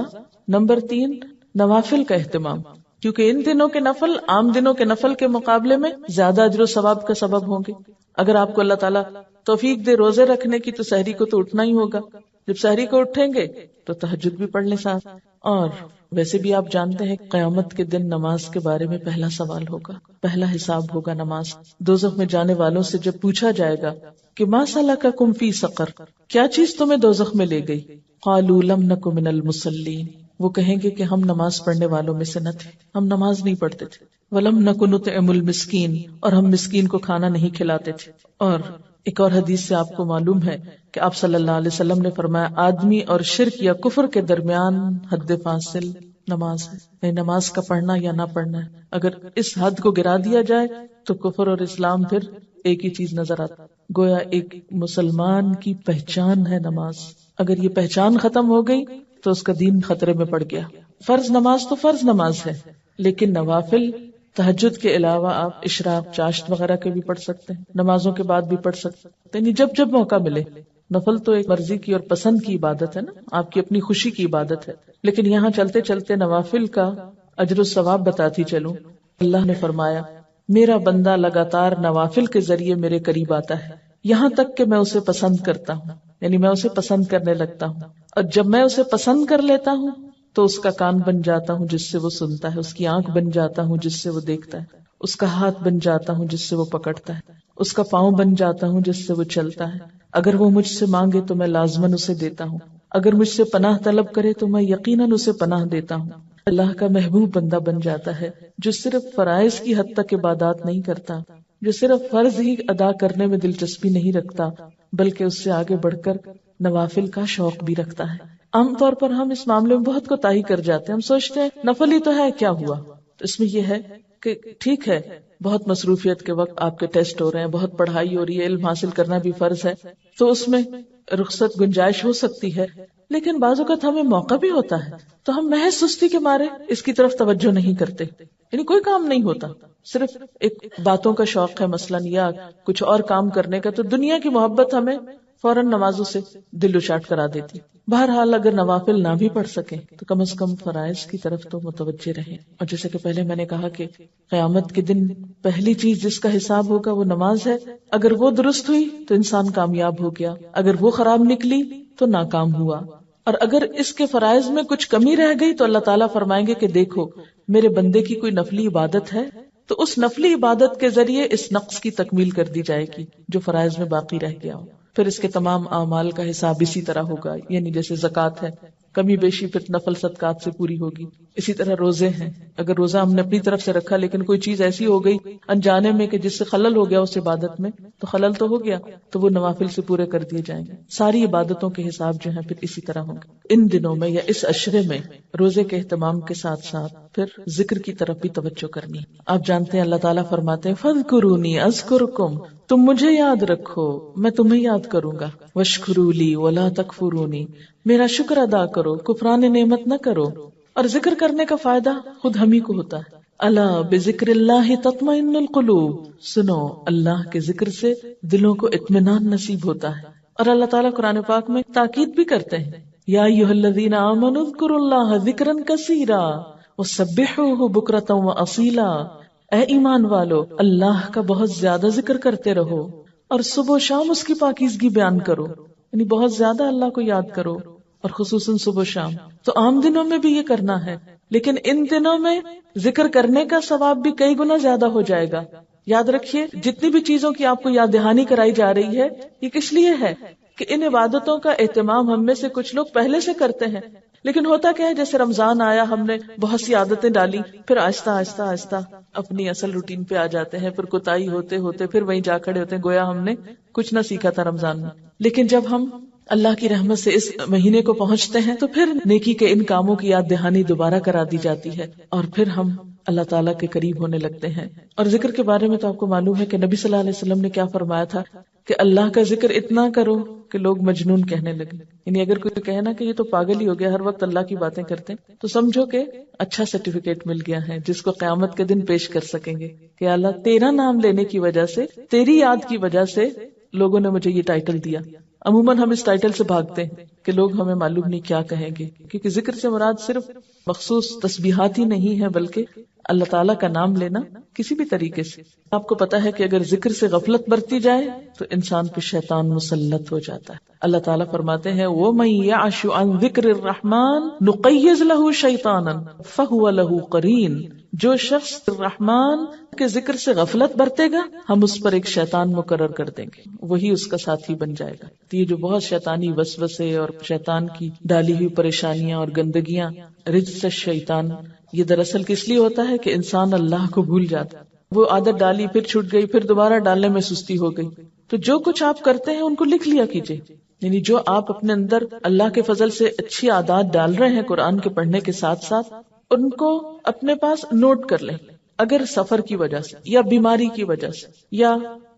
Speaker 1: نمبر 3 نوافل کا اہتمام, کیونکہ ان دنوں کے نفل عام دنوں کے نفل کے مقابلے میں زیادہ اجر و ثواب کا سبب ہوں گے. اگر آپ کو اللہ تعالیٰ توفیق دے روزے رکھنے کی, تو سحری کو تو اٹھنا ہی ہوگا. جب سحری کو اٹھیں گے تو تہجد بھی پڑھ لیں ساتھ. اور ویسے بھی آپ جانتے ہیں قیامت کے دن نماز کے بارے میں پہلا سوال ہوگا, پہلا حساب ہوگا نماز. دوزخ میں جانے والوں سے جب پوچھا جائے گا کہ ما سلککم فی سقر, کیا چیز تمہیں دوزخ میں لے گئی, قالوا لم نک من المصلین, وہ کہیں گے کہ ہم نماز پڑھنے والوں میں سے نہ تھے, ہم نماز نہیں پڑھتے تھے. ولم نک نطعم المسکین, اور ہم مسکین کو کھانا نہیں کھلاتے تھے. اور ایک اور حدیث سے آپ کو معلوم ہے کہ آپ صلی اللہ علیہ وسلم نے فرمایا آدمی اور شرک یا کفر کے درمیان حد فاصل نماز ہے. نماز کا پڑھنا یا نہ پڑھنا ہے, اگر اس حد کو گرا دیا جائے تو کفر اور اسلام پھر ایک ہی چیز نظر آتا. گویا ایک مسلمان کی پہچان ہے نماز. اگر یہ پہچان ختم ہو گئی تو اس کا دین خطرے میں پڑ گیا. فرض نماز تو فرض نماز ہے، لیکن نوافل تہجد کے علاوہ آپ اشراق، چاشت وغیرہ کے بھی پڑھ سکتے ہیں، نمازوں کے بعد بھی پڑھ سکتے ہیں، یعنی جب جب موقع ملے. نفل تو ایک مرضی کی اور پسند کی عبادت ہے نا، آپ کی اپنی خوشی کی عبادت ہے. لیکن یہاں چلتے چلتے نوافل کا اجر و ثواب بتاتی چلوں. اللہ نے فرمایا میرا بندہ لگاتار نوافل کے ذریعے میرے قریب آتا ہے یہاں تک کہ میں اسے پسند کرتا ہوں، یعنی میں اسے پسند کرنے لگتا ہوں، اور جب میں اسے پسند کر لیتا ہوں تو اس کا کان بن جاتا ہوں جس سے وہ سنتا ہے، اس کی آنکھ بن جاتا ہوں جس سے وہ دیکھتا ہے، اس کا ہاتھ بن جاتا ہوں جس سے وہ پکڑتا ہے، اس کا پاؤں بن جاتا ہوں جس سے وہ چلتا ہے. اگر وہ مجھ سے مانگے تو میں لازماً اسے دیتا ہوں، اگر مجھ سے پناہ طلب کرے تو میں یقیناً اسے پناہ دیتا ہوں. اللہ کا محبوب بندہ بن جاتا ہے جو صرف فرائض کی حد تک عبادات نہیں کرتا، جو صرف فرض ہی ادا کرنے میں دلچسپی نہیں رکھتا، بلکہ اس سے آگے بڑھ کر نوافل کا شوق بھی رکھتا ہے. عام طور پر ہم اس معاملے میں بہت کوتاہی کر جاتے ہیں. ہم سوچتے ہیں نفل ہی تو ہے، کیا ہوا. تو اس میں یہ ہے کہ ٹھیک ہے، بہت مصروفیت کے وقت آپ کے ٹیسٹ ہو رہے ہیں، بہت پڑھائی ہو رہی ہے، علم حاصل کرنا بھی فرض ہے، تو اس میں رخصت گنجائش ہو سکتی ہے. لیکن بعض اوقات ہمیں موقع بھی ہوتا ہے تو ہم محض سستی کے مارے اس کی طرف توجہ نہیں کرتے، یعنی کوئی کام نہیں ہوتا، صرف ایک باتوں کا شوق ہے مثلاً، یا کچھ اور کام کرنے کا، تو دنیا کی محبت ہمیں فوراً نمازوں سے دل اچاٹ کرا دیتی. بہرحال اگر نوافل نہ بھی پڑھ سکیں تو کم از کم فرائض کی طرف تو متوجہ رہیں. اور جیسے کہ پہلے میں نے کہا کہ قیامت کے دن پہلی چیز جس کا حساب ہوگا وہ نماز ہے. اگر وہ درست ہوئی تو انسان کامیاب ہو گیا، اگر وہ خراب نکلی تو ناکام ہوا. اور اگر اس کے فرائض میں کچھ کمی رہ گئی تو اللہ تعالیٰ فرمائیں گے کہ دیکھو میرے بندے کی کوئی نفلی عبادت ہے، تو اس نفلی عبادت کے ذریعے اس نقص کی تکمیل کر دی جائے گی جو فرائض میں باقی رہ گیا ہو. پھر اس کے تمام اعمال کا حساب اسی طرح ہوگا، یعنی جیسے زکوٰۃ ہے، کمی بیشی پھر نفل صدقات سے پوری ہوگی. اسی طرح روزے ہیں، اگر روزہ ہم نے اپنی طرف سے رکھا لیکن کوئی چیز ایسی ہو گئی انجانے میں کہ جس سے خلل ہو گیا اس عبادت میں، تو خلل تو ہو گیا، تو وہ نوافل سے پورے کر دیے جائیں گے. ساری عبادتوں کے حساب جو ہیں پھر اسی طرح ہوں گے. ان دنوں میں یا اس عشرے میں روزے کے اہتمام کے ساتھ ساتھ پھر ذکر کی طرف بھی توجہ کرنی. آپ جانتے ہیں اللہ تعالیٰ فرماتے ہیں فَاذْكُرُونِي أَذْكُرْكُمْ، تم مجھے یاد رکھو میں تمہیں یاد کروں گا. وَاشْكُرُوا لِي وَلَا تَكْفُرُونِي، میرا شکر ادا کرو، کفران نعمت نہ کرو. اور ذکر کرنے کا فائدہ خود ہم ہی کو ہوتا ہے. الا بذکر اللہ تطمئن القلوب، سنو اللہ کے ذکر سے دلوں کو اطمینان نصیب ہوتا ہے. اور اللہ تعالیٰ قرآن پاک میں تاکید بھی کرتے ہیں یا ایھا الذین آمنوا اذکروا اللہ ذکرا کثیرا وسبحوہ بکرۃ واصیلا، اے ایمان والو اللہ کا بہت زیادہ ذکر کرتے رہو اور صبح و شام اس کی پاکیزگی بیان کرو، یعنی بہت زیادہ اللہ کو یاد کرو، اور خصوصاً صبح و شام. تو عام دنوں میں بھی یہ کرنا ہے، لیکن ان دنوں میں ذکر کرنے کا ثواب بھی کئی گنا زیادہ ہو جائے گا. یاد رکھیے جتنی بھی چیزوں کی آپ کو یاد دہانی کرائی جا رہی ہے یہ کس لیے ہے کہ ان عبادتوں کا اہتمام ہم میں سے کچھ لوگ پہلے سے کرتے ہیں، لیکن ہوتا کیا ہے جیسے رمضان آیا ہم نے بہت سی عادتیں ڈالی، پھر آہستہ آہستہ آہستہ اپنی اصل روٹین پہ آ جاتے ہیں، پھر کوتاہی ہوتے ہوتے پھر وہیں جا کھڑے ہوتے ہیں گویا ہم نے کچھ نہ سیکھا تھا رمضان میں. لیکن جب ہم اللہ کی رحمت سے اس مہینے کو پہنچتے ہیں تو پھر نیکی کے ان کاموں کی یاد دہانی دوبارہ کرا دی جاتی ہے اور پھر ہم اللہ تعالیٰ کے قریب ہونے لگتے ہیں. اور ذکر کے بارے میں تو آپ کو معلوم ہے کہ نبی صلی اللہ علیہ وسلم نے کیا فرمایا تھا کہ اللہ کا ذکر اتنا کرو کہ لوگ مجنون کہنے لگے. یعنی اگر کوئی کہے نا کہ یہ تو پاگل ہی ہو گیا، ہر وقت اللہ کی باتیں کرتے ہیں، تو سمجھو کہ اچھا سرٹیفکیٹ مل گیا ہے جس کو قیامت کے دن پیش کر سکیں گے کہ اللہ تیرا نام لینے کی وجہ سے، تیری یاد کی وجہ سے لوگوں نے مجھے یہ ٹائٹل دیا. عموماً ہم اس ٹائٹل سے بھاگتے ہیں کہ لوگ ہمیں معلوم نہیں کیا کہیں گے، کیونکہ ذکر سے مراد صرف مخصوص تسبیحات ہی نہیں ہے بلکہ اللہ تعالیٰ کا نام لینا کسی بھی طریقے سے. آپ کو پتا ہے کہ اگر ذکر سے غفلت برتی جائے تو انسان پہ شیطان مسلط ہو جاتا ہے. اللہ تعالیٰ فرماتے ہیں وَمَن يَعْشُ عَن ذِكْرِ الرَّحْمَٰنِ نُقَيِّضْ لَهُ شَيْطَانًا فَهُوَ لَهُ قَرِينٌ، جو شخص رحمان کے ذکر سے غفلت برتے گا ہم اس پر ایک شیطان مقرر کر دیں گے، وہی اس کا ساتھی بن جائے گا. یہ جو بہت شیطانی وسوسے اور شیطان کی ڈالی ہوئی پریشانیاں اور گندگیاں، رجس الشیطان، یہ دراصل کس لیے ہوتا ہے کہ انسان اللہ کو بھول جاتا. وہ عادت ڈالی پھر چھوٹ گئی، پھر دوبارہ ڈالنے میں سستی ہو گئی. تو جو کچھ آپ کرتے ہیں ان کو لکھ لیا کیجیے، یعنی جو آپ اپنے اندر اللہ کے فضل سے اچھی عادات ڈال رہے ہیں قرآن کے پڑھنے کے ساتھ ساتھ ان کو اپنے پاس نوٹ کر لیں. اگر سفر کی وجہ سے یا بیماری کی وجہ سے یا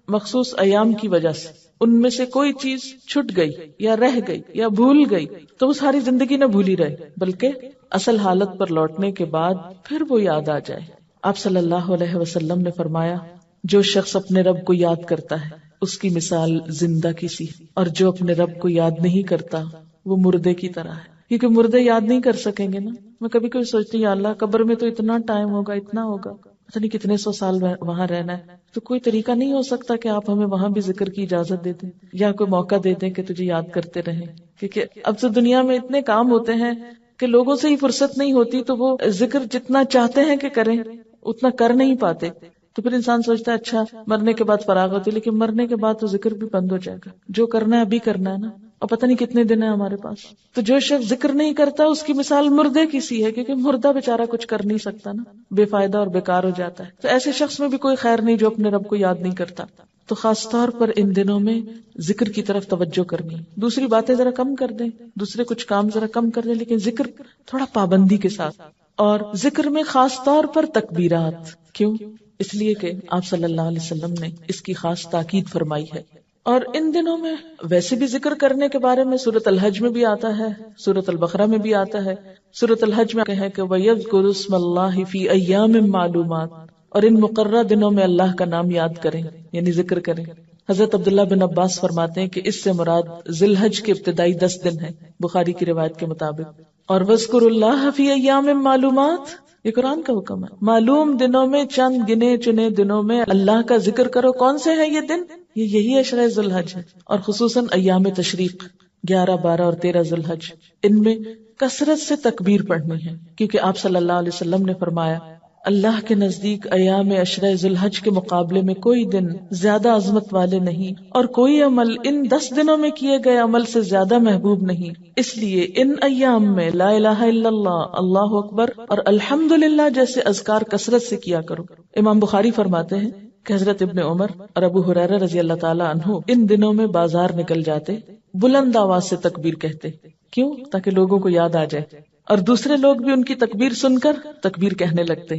Speaker 1: مخصوص ایام کی وجہ سے ان میں سے کوئی چیز چھٹ گئی یا رہ گئی یا بھول گئی تو وہ ساری زندگی نہ بھولی رہے، بلکہ اصل حالت پر لوٹنے کے بعد پھر وہ یاد آ جائے۔ آپ صلی اللہ علیہ وسلم نے فرمایا، جو شخص اپنے رب کو یاد کرتا ہے اس کی مثال زندہ کی سی، اور جو اپنے رب کو یاد نہیں کرتا وہ مردے کی طرح ہے، کیونکہ مردے یاد نہیں کر سکیں گے نا۔ میں کبھی کبھی سوچتی ہوں، یا اللہ قبر میں تو اتنا ٹائم ہوگا، اتنا ہوگا، پتہ نہیں کتنے سو سال وہاں رہنا ہے، تو کوئی طریقہ نہیں ہو سکتا کہ آپ ہمیں وہاں بھی ذکر کی اجازت دے دیں یا کوئی موقع دے دیں کہ تجھے یاد کرتے رہیں، کیونکہ اب تو دنیا میں اتنے کام ہوتے ہیں کہ لوگوں سے ہی فرصت نہیں ہوتی، تو وہ ذکر جتنا چاہتے ہیں کہ کریں اتنا کر نہیں پاتے۔ تو پھر انسان سوچتا ہے اچھا مرنے کے بعد فراغ ہوتی، لیکن مرنے کے بعد تو ذکر بھی بند ہو جائے گا، جو کرنا ہے ابھی کرنا ہے نا، اور پتہ نہیں کتنے دن ہیں ہمارے پاس۔ تو جو شخص ذکر نہیں کرتا اس کی مثال مردے کی سی ہے، کیونکہ مردہ بیچارہ کچھ کر نہیں سکتا نا، بے فائدہ اور بیکار ہو جاتا ہے۔ تو ایسے شخص میں بھی کوئی خیر نہیں جو اپنے رب کو یاد نہیں کرتا۔ تو خاص طور پر ان دنوں میں ذکر کی طرف توجہ کرنی، دوسری باتیں ذرا کم کر دیں، دوسرے کچھ کام ذرا کم کر دیں، لیکن ذکر تھوڑا پابندی کے ساتھ، اور ذکر میں خاص طور پر تکبیرات۔ کیوں؟ اس لیے کہ آپ صلی اللہ علیہ وسلم نے اس کی خاص تاکید فرمائی ہے۔ اور ان دنوں میں ویسے بھی ذکر کرنے کے بارے میں سورۃ الحج میں بھی آتا ہے، سورۃ البقرہ میں بھی آتا ہے۔ سورۃ الحج میں کہیں کہ وَيَذْكُرُ اسْمَ اللَّهِ فِي أَيَّامٍ مَّعْلُومَاتٍ، اور ان مقررہ دنوں میں اللہ کا نام یاد کریں، یعنی ذکر کریں۔ حضرت عبداللہ بن عباس فرماتے ہیں کہ اس سے مراد ذی الحج کے ابتدائی 10 دن ہیں، بخاری کی روایت کے مطابق۔ اور وَاذْكُرُوا اللَّهَ فِي أَيَّامٍ مَّعْلُومَاتٍ، یہ قرآن کا حکم ہے، معلوم دنوں میں، چند گنے چنے دنوں میں اللہ کا ذکر کرو۔ کون سے ہیں یہ دن؟ یہی عشرہ ذی الحج ہے، اور خصوصاً ایام تشریق 11، 12 اور 13 ذی الحج، ان میں کثرت سے تکبیر پڑھنی ہے، کیونکہ آپ صلی اللہ علیہ وسلم نے فرمایا اللہ کے نزدیک ایام عشرہ ذی الحج کے مقابلے میں کوئی دن زیادہ عظمت والے نہیں، اور کوئی عمل ان 10 دنوں میں کیے گئے عمل سے زیادہ محبوب نہیں، اس لیے ان ایام میں لا الہ الا اللہ، اللہ اکبر اور الحمدللہ جیسے اذکار کثرت سے کیا کرو۔ امام بخاری فرماتے ہیں کہ حضرت ابن عمر اور ابو ہریرہ رضی اللہ تعالی عنہ ان دنوں میں بازار نکل جاتے، بلند آواز سے تکبیر کہتے، کیوں؟ تاکہ لوگوں کو یاد آ جائے، اور دوسرے لوگ بھی ان کی تکبیر سن کر تکبیر کہنے لگتے۔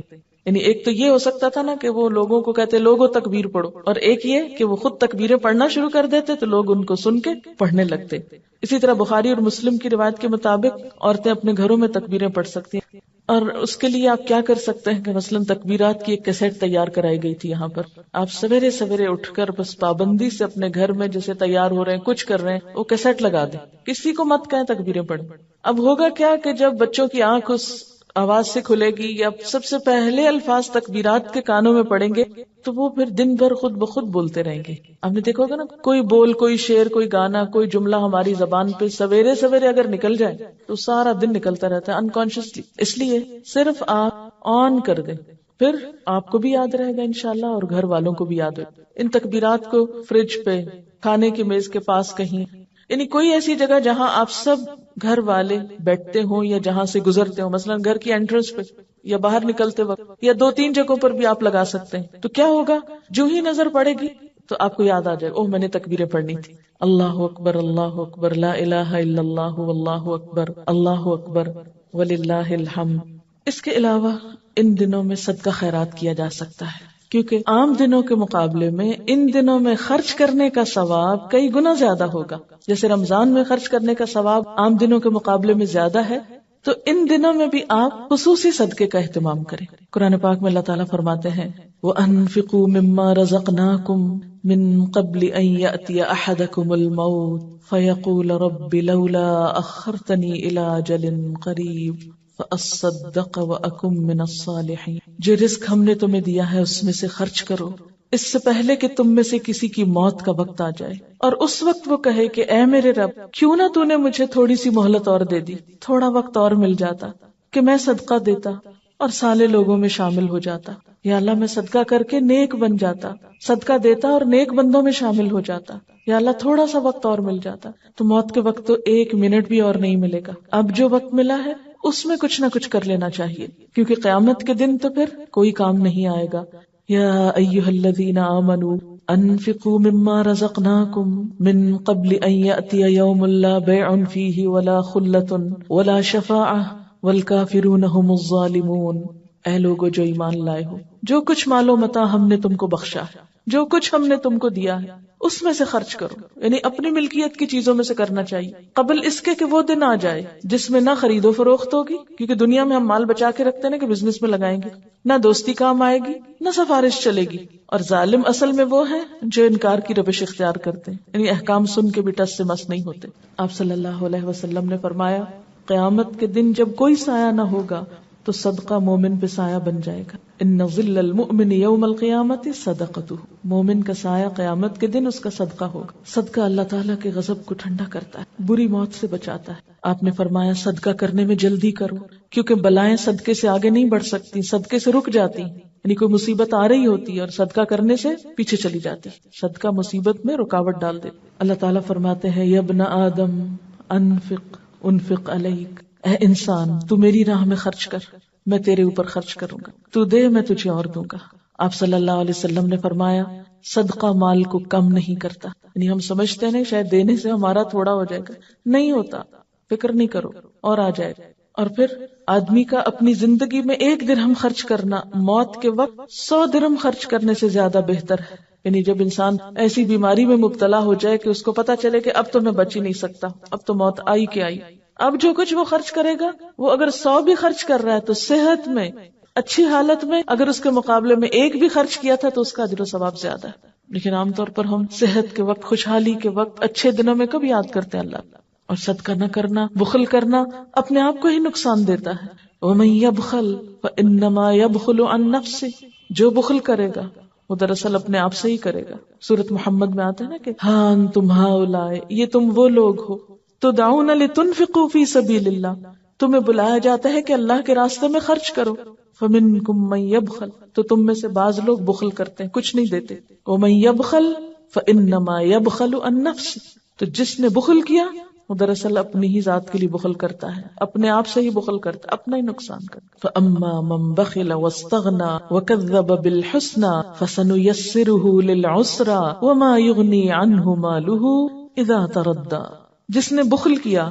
Speaker 1: یعنی ایک تو یہ ہو سکتا تھا نا کہ وہ لوگوں کو کہتے لوگوں تکبیر پڑھو، اور ایک یہ کہ وہ خود تکبیریں پڑھنا شروع کر دیتے تو لوگ ان کو سن کے پڑھنے لگتے۔ اسی طرح بخاری اور مسلم کی روایت کے مطابق عورتیں اپنے گھروں میں تکبیریں پڑھ سکتی ہیں، اور اس کے لیے آپ کیا کر سکتے ہیں کہ مثلاً تکبیرات کی ایک کیسٹ تیار کرائی گئی تھی یہاں پر، آپ سویرے سویرے اٹھ کر بس پابندی سے اپنے گھر میں جیسے تیار ہو رہے ہیں کچھ کر رہے ہیں وہ کیسٹ لگا دیں، کسی کو مت کہیں تکبیریں پڑھیں۔ اب ہوگا کیا کہ جب بچوں کی آنکھ اس آواز سے کھلے گی یا سب سے پہلے الفاظ تکبیرات کے کانوں میں پڑیں گے تو وہ پھر دن بھر خود بخود بولتے رہیں گے۔ آپ نے دیکھا ہوگا نا، کوئی بول، کوئی شعر، کوئی گانا، کوئی جملہ ہماری زبان پہ سویرے سویرے اگر نکل جائے تو سارا دن نکلتا رہتا ہے انکانشیسلی۔ اس لیے صرف آپ آن کر دیں، پھر آپ کو بھی یاد رہے گا انشاءاللہ اور گھر والوں کو بھی یاد ہوگا۔ ان تکبیرات کو فریج پہ، کھانے کی میز کے پاس کہیں، یعنی کوئی ایسی جگہ جہاں آپ سب گھر والے بیٹھتے ہوں یا جہاں سے گزرتے ہوں، مثلا گھر کی انٹرنس پہ یا باہر نکلتے وقت، یا 2-3 جگہوں پر بھی آپ لگا سکتے ہیں۔ تو کیا ہوگا، جو ہی نظر پڑے گی تو آپ کو یاد آ جائے اوہ میں نے تکبیریں پڑھنی تھی، اللہ اکبر اللہ اکبر لا الہ الا اللہ واللہ اکبر اللہ اکبر وللہ الحمد۔ اس کے علاوہ ان دنوں میں صدقہ خیرات کیا جا سکتا ہے، کیونکہ عام دنوں کے مقابلے میں ان دنوں میں خرچ کرنے کا ثواب کئی گنا زیادہ ہوگا۔ جیسے رمضان میں خرچ کرنے کا ثواب عام دنوں کے مقابلے میں زیادہ ہے، تو ان دنوں میں بھی آپ خصوصی صدقے کا اہتمام کریں۔ قرآن پاک میں اللہ تعالیٰ فرماتے ہیں وَأَنفِقُوا مِمَّا رَزَقْنَاكُم مِّن قَبْلِ أَن يَأْتِيَ أَحَدَكُمُ الْمَوْتُ فَيَقُولَ رَبِّ لَوْلَا أَخَّرْتَنِي إِلَىٰ أَجَلٍ قَرِيبٍ فَأَصَّدَّقَ وَأَكُن مِّنَ الصَّالِحِينَ۔ جو رزق ہم نے تمہیں دیا ہے اس میں سے خرچ کرو اس سے پہلے کہ تم میں سے کسی کی موت کا وقت آ جائے، اور اس وقت وہ کہے کہ اے میرے رب، کیوں نہ تو نے مجھے تھوڑی سی مہلت اور دے دی، تھوڑا وقت اور مل جاتا کہ میں صدقہ دیتا اور سالے لوگوں میں شامل ہو جاتا۔ یا اللہ میں صدقہ کر کے نیک بن جاتا، صدقہ دیتا اور نیک بندوں میں شامل ہو جاتا۔ یا اللہ تھوڑا سا وقت اور مل جاتا۔ تو موت کے وقت تو 1 منٹ بھی اور نہیں ملے گا، اب جو وقت ملا ہے اس میں کچھ نہ کچھ کر لینا چاہیے، کیونکہ قیامت کے دن تو پھر کوئی کام نہیں آئے گا۔ یا ایھا الذین آمنوا انفقوا مما رزقناکم من قبل ان یأتی یوم لا بیع فیہ ولا خلۃ ولا شفاعۃ والکافرون هم الظالمون۔ اے لوگو جو ایمان لائے ہو، جو کچھ مال و متاع ہم نے تم کو بخشا ہے، جو کچھ ہم نے تم کو دیا ہے اس میں سے خرچ کرو، یعنی اپنی ملکیت کی چیزوں میں سے کرنا چاہیے، قبل اس کے کہ وہ دن آ جائے جس میں نہ خرید و فروخت ہوگی، کیونکہ دنیا میں ہم مال بچا کے رکھتے ہیں نا کہ بزنس میں لگائیں گے، نہ دوستی کام آئے گی نہ سفارش چلے گی، اور ظالم اصل میں وہ ہیں جو انکار کی روش اختیار کرتے ہیں، یعنی احکام سن کے بھی ٹس سے مس نہیں ہوتے۔ آپ صلی اللہ علیہ وسلم نے فرمایا قیامت کے دن جب کوئی سایہ نہ ہوگا تو صدقہ مومن پہ سایہ بن جائے گا، ان ظل المؤمن یوم القیامت صدقتہ، مومن کا سایہ قیامت کے دن اس کا صدقہ ہوگا۔ صدقہ اللہ تعالیٰ کے غضب کو ٹھنڈا کرتا ہے، بری موت سے بچاتا ہے۔ آپ نے فرمایا صدقہ کرنے میں جلدی کرو، کیونکہ بلائیں صدقے سے آگے نہیں بڑھ سکتی، صدقے سے رک جاتی، یعنی کوئی مصیبت آ رہی ہوتی ہے اور صدقہ کرنے سے پیچھے چلی جاتی، صدقہ مصیبت میں رکاوٹ ڈال دیتی۔ اللہ تعالیٰ فرماتے ہیں یا ابن آدم انفق علیک، اے انسان تو میری راہ میں خرچ کر، میں تیرے اوپر خرچ کروں گا، تو دے میں تجھے اور دوں گا۔ آپ صلی اللہ علیہ وسلم نے فرمایا صدقہ مال کو کم نہیں کرتا، یعنی ہم سمجھتے ہیں شاید دینے سے ہمارا تھوڑا ہو جائے گا، نہیں ہوتا، فکر نہیں کرو اور آ جائے گا۔ اور پھر آدمی کا اپنی زندگی میں 1 درہم خرچ کرنا موت کے وقت 100 درہم خرچ کرنے سے زیادہ بہتر ہے، یعنی جب انسان ایسی بیماری میں مبتلا ہو جائے کہ اس کو پتا چلے کہ اب تو میں بچ ہی نہیں سکتا، اب تو موت آئی کہ آئی، اب جو کچھ وہ خرچ کرے گا وہ اگر 100 بھی خرچ کر رہا ہے تو صحت میں اچھی حالت میں اگر اس کے مقابلے میں 1 بھی خرچ کیا تھا تو اس کا اجر و ثواب زیادہ ہے۔ لیکن عام طور پر ہم صحت کے وقت، خوشحالی کے وقت، اچھے دنوں میں کب یاد کرتے ہیں اللہ، اور صدقہ نہ کرنا، بخل کرنا اپنے آپ کو ہی نقصان دیتا ہے۔ وَمَن يَبْخَلْ فَإِنَّمَا يَبْخُلُ عَن نَفْسِهِ، جو بخل کرے گا وہ دراصل اپنے آپ سے ہی کرے گا۔ سورۃ محمد میں آتا ہے نا کہ ہاں انتم ہؤلاء، یہ تم وہ لوگ ہو تدعون لتنفقوا فی سبیل اللہ، تمہیں بلایا جاتا ہے کہ اللہ کے راستے میں خرچ کرو، فمنکم من یبخل، تو تم میں سے بعض لوگ بخل کرتے ہیں، کچھ نہیں دیتے، ومن یبخل فانما یبخل عن نفسہ، تو جس نے بخل کیا وہ دراصل اپنی ہی ذات کے لیے بخل کرتا ہے، اپنے آپ سے ہی بخل کرتا ہے، اپنا ہی نقصان کرتا۔ فاما من بخل واستغنى وكذب بالحسنى فسنيسره للعسرى وما يغني عنه ماله اذا تردى، جس نے بخل کیا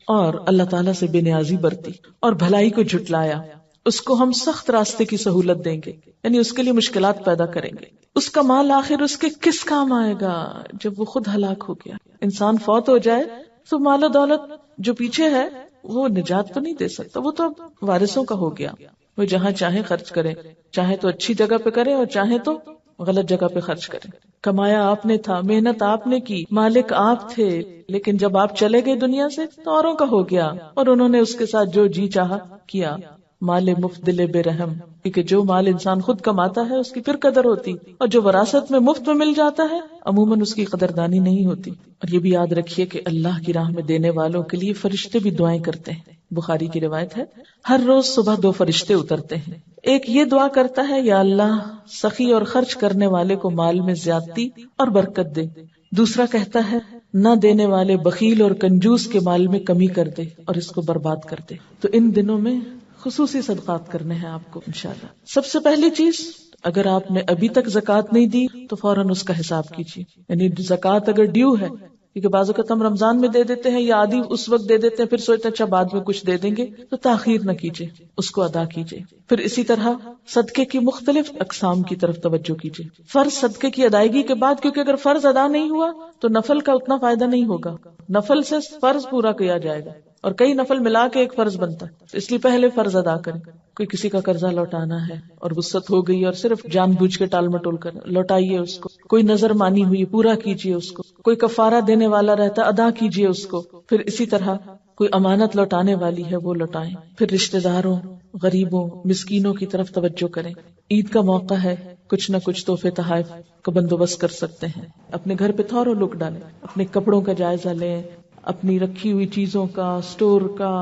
Speaker 1: اور اللہ تعالیٰ سے بے نیازی برتی اور بھلائی کو جھٹلایا، اس کو ہم سخت راستے کی سہولت دیں گے، یعنی اس کے لیے مشکلات پیدا کریں گے، اس کا مال آخر اس کے کس کام آئے گا جب وہ خود ہلاک ہو گیا۔ انسان فوت ہو جائے تو مال و دولت جو پیچھے ہے وہ نجات تو نہیں دے سکتا، وہ تو اب وارثوں کا ہو گیا، وہ جہاں چاہے خرچ کرے، چاہے تو اچھی جگہ پہ کرے اور چاہے تو غلط جگہ پہ خرچ کرے۔ کمایا آپ نے تھا، محنت آپ نے کی، مالک آپ تھے، لیکن جب آپ چلے گئے دنیا سے تو اوروں کا ہو گیا اور انہوں نے اس کے ساتھ جو جی چاہا کیا۔ مال مفت دل بے رحم، کیونکہ جو مال انسان خود کماتا ہے اس کی پھر قدر ہوتی، اور جو وراثت میں مفت میں مل جاتا ہے عموماً اس کی قدردانی نہیں ہوتی۔ اور یہ بھی یاد رکھیے کہ اللہ کی راہ میں دینے والوں کے لیے فرشتے بھی دعائیں کرتے ہیں، بخاری کی روایت ہے ہر روز صبح 2 فرشتے اترتے ہیں، ایک یہ دعا کرتا ہے یا اللہ سخی اور خرچ کرنے والے کو مال میں زیادتی اور برکت دے، دوسرا کہتا ہے نہ دینے والے بخیل اور کنجوس کے مال میں کمی کر دے اور اس کو برباد کر دے۔ تو ان دنوں میں خصوصی صدقات کرنے ہیں آپ کو انشاءاللہ۔ سب سے پہلی چیز، اگر آپ نے ابھی تک زکوٰۃ نہیں دی تو فوراً اس کا حساب کیجیے، یعنی زکوٰۃ اگر ڈیو ہے، کیونکہ بعض اوقات ہم رمضان میں دے دیتے ہیں یا آدھی اس وقت دے دیتے ہیں، پھر سوچتے ہیں اچھا بعد میں کچھ دے دیں گے، تو تاخیر نہ کیجیے، اس کو ادا کیجیے۔ پھر اسی طرح صدقے کی مختلف اقسام کی طرف توجہ کیجیے، فرض صدقے کی ادائیگی کے بعد، کیونکہ اگر فرض ادا نہیں ہوا تو نفل کا اتنا فائدہ نہیں ہوگا، نفل سے فرض پورا کیا جائے گا اور کئی نفل ملا کے ایک فرض بنتا ہے، اس لیے پہلے فرض ادا کریں۔ کوئی کسی کا قرضہ لوٹانا ہے اور وسعت ہو گئی اور صرف جان بوجھ کے ٹال مٹول کر لوٹائیے اس کو، کوئی نظر مانی ہوئی پورا کیجیے اس کو، کوئی کفارہ دینے والا رہتا ادا کیجیے اس کو، پھر اسی طرح کوئی امانت لوٹانے والی ہے وہ لوٹائیں، پھر رشتہ داروں، غریبوں، مسکینوں کی طرف توجہ کریں۔ عید کا موقع ہے، کچھ نہ کچھ تحفے تحائف کا بندوبست کر سکتے ہیں، اپنے گھر پہ تھوڑا لک ڈالیں، اپنے کپڑوں کا جائزہ لیں، اپنی رکھی ہوئی چیزوں کا، سٹور کا،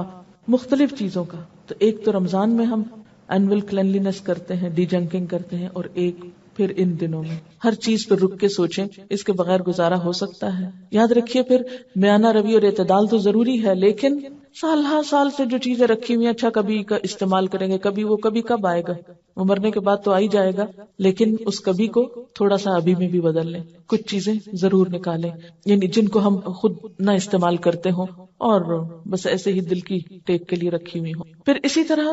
Speaker 1: مختلف چیزوں کا۔ تو ایک تو رمضان میں ہم اینول کلینلینس کرتے ہیں، ڈی جنکنگ کرتے ہیں، اور ایک پھر ان دنوں میں ہر چیز پر رک کے سوچیں، اس کے بغیر گزارا ہو سکتا ہے؟ یاد رکھیے پھر میانہ روی اور اعتدال تو ضروری ہے، لیکن سال ہر سال سے جو چیزیں رکھی ہوئی ہیں، اچھا کبھی کا استعمال کریں گے، کبھی کب آئے گا، وہ مرنے کے بعد تو آ ہی جائے گا، لیکن اس کبھی کو تھوڑا سا ابھی میں بھی بدل لیں، کچھ چیزیں ضرور نکالیں، یعنی جن کو ہم خود نہ استعمال کرتے ہوں اور بس ایسے ہی دل کی ٹیک کے لیے رکھی ہوئی ہوں۔ پھر اسی طرح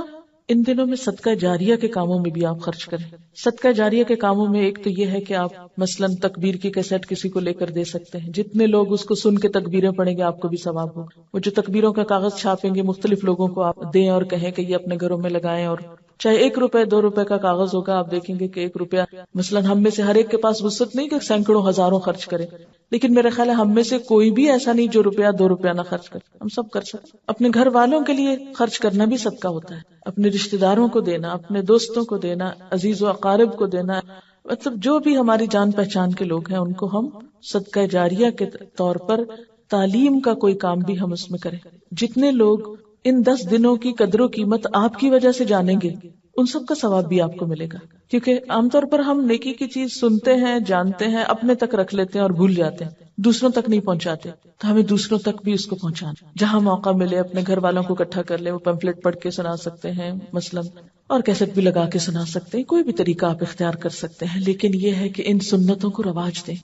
Speaker 1: ان دنوں میں صدقہ جاریہ کے کاموں میں بھی آپ خرچ کریں. صدقہ جاریہ کے کاموں میں ایک تو یہ ہے کہ آپ مثلاً تکبیر کی کیسٹ کسی کو لے کر دے سکتے ہیں. جتنے لوگ اس کو سن کے تکبیریں پڑھیں گے آپ کو بھی ثواب ہوگا. وہ جو تکبیروں کا کاغذ چھاپیں گے مختلف لوگوں کو آپ دیں اور کہیں کہ یہ اپنے گھروں میں لگائیں، اور چاہے 1 روپے 2 روپے کا کاغذ ہوگا، آپ دیکھیں گے کہ 1 روپیہ مثلاً ہم میں سے ہر ایک کے پاس وسعت نہیں کہ سینکڑوں ہزاروں خرچ کرے، لیکن میرا خیال ہے ہم میں سے کوئی بھی ایسا نہیں جو 1-2 روپیہ نہ خرچ کرے. ہم سب کر سکتے. اپنے گھر والوں کے لیے خرچ کرنا بھی صدقہ ہوتا ہے. اپنے رشتہ داروں کو دینا، اپنے دوستوں کو دینا، عزیز و اقارب کو دینا، مطلب جو بھی ہماری جان پہچان کے لوگ ہیں ان کو ہم صدقہ جاریہ کے طور پر تعلیم کا کوئی کام بھی ہم اس میں کریں. جتنے لوگ ان 10 دنوں کی قدر و قیمت آپ کی وجہ سے جانیں گے ان سب کا ثواب بھی آپ کو ملے گا. کیونکہ عام طور پر ہم نیکی کی چیز سنتے ہیں، جانتے ہیں، اپنے تک رکھ لیتے ہیں اور بھول جاتے ہیں، دوسروں تک نہیں پہنچاتے. تو ہمیں دوسروں تک بھی اس کو پہنچانا. جہاں موقع ملے اپنے گھر والوں کو اکٹھا کر لیں، وہ پمفلٹ پڑھ کے سنا سکتے ہیں مثلاً، اور کیسٹ بھی لگا کے سنا سکتے ہیں. کوئی بھی طریقہ آپ اختیار کر سکتے ہیں، لیکن یہ ہے کہ ان سنتوں کو رواج دیں،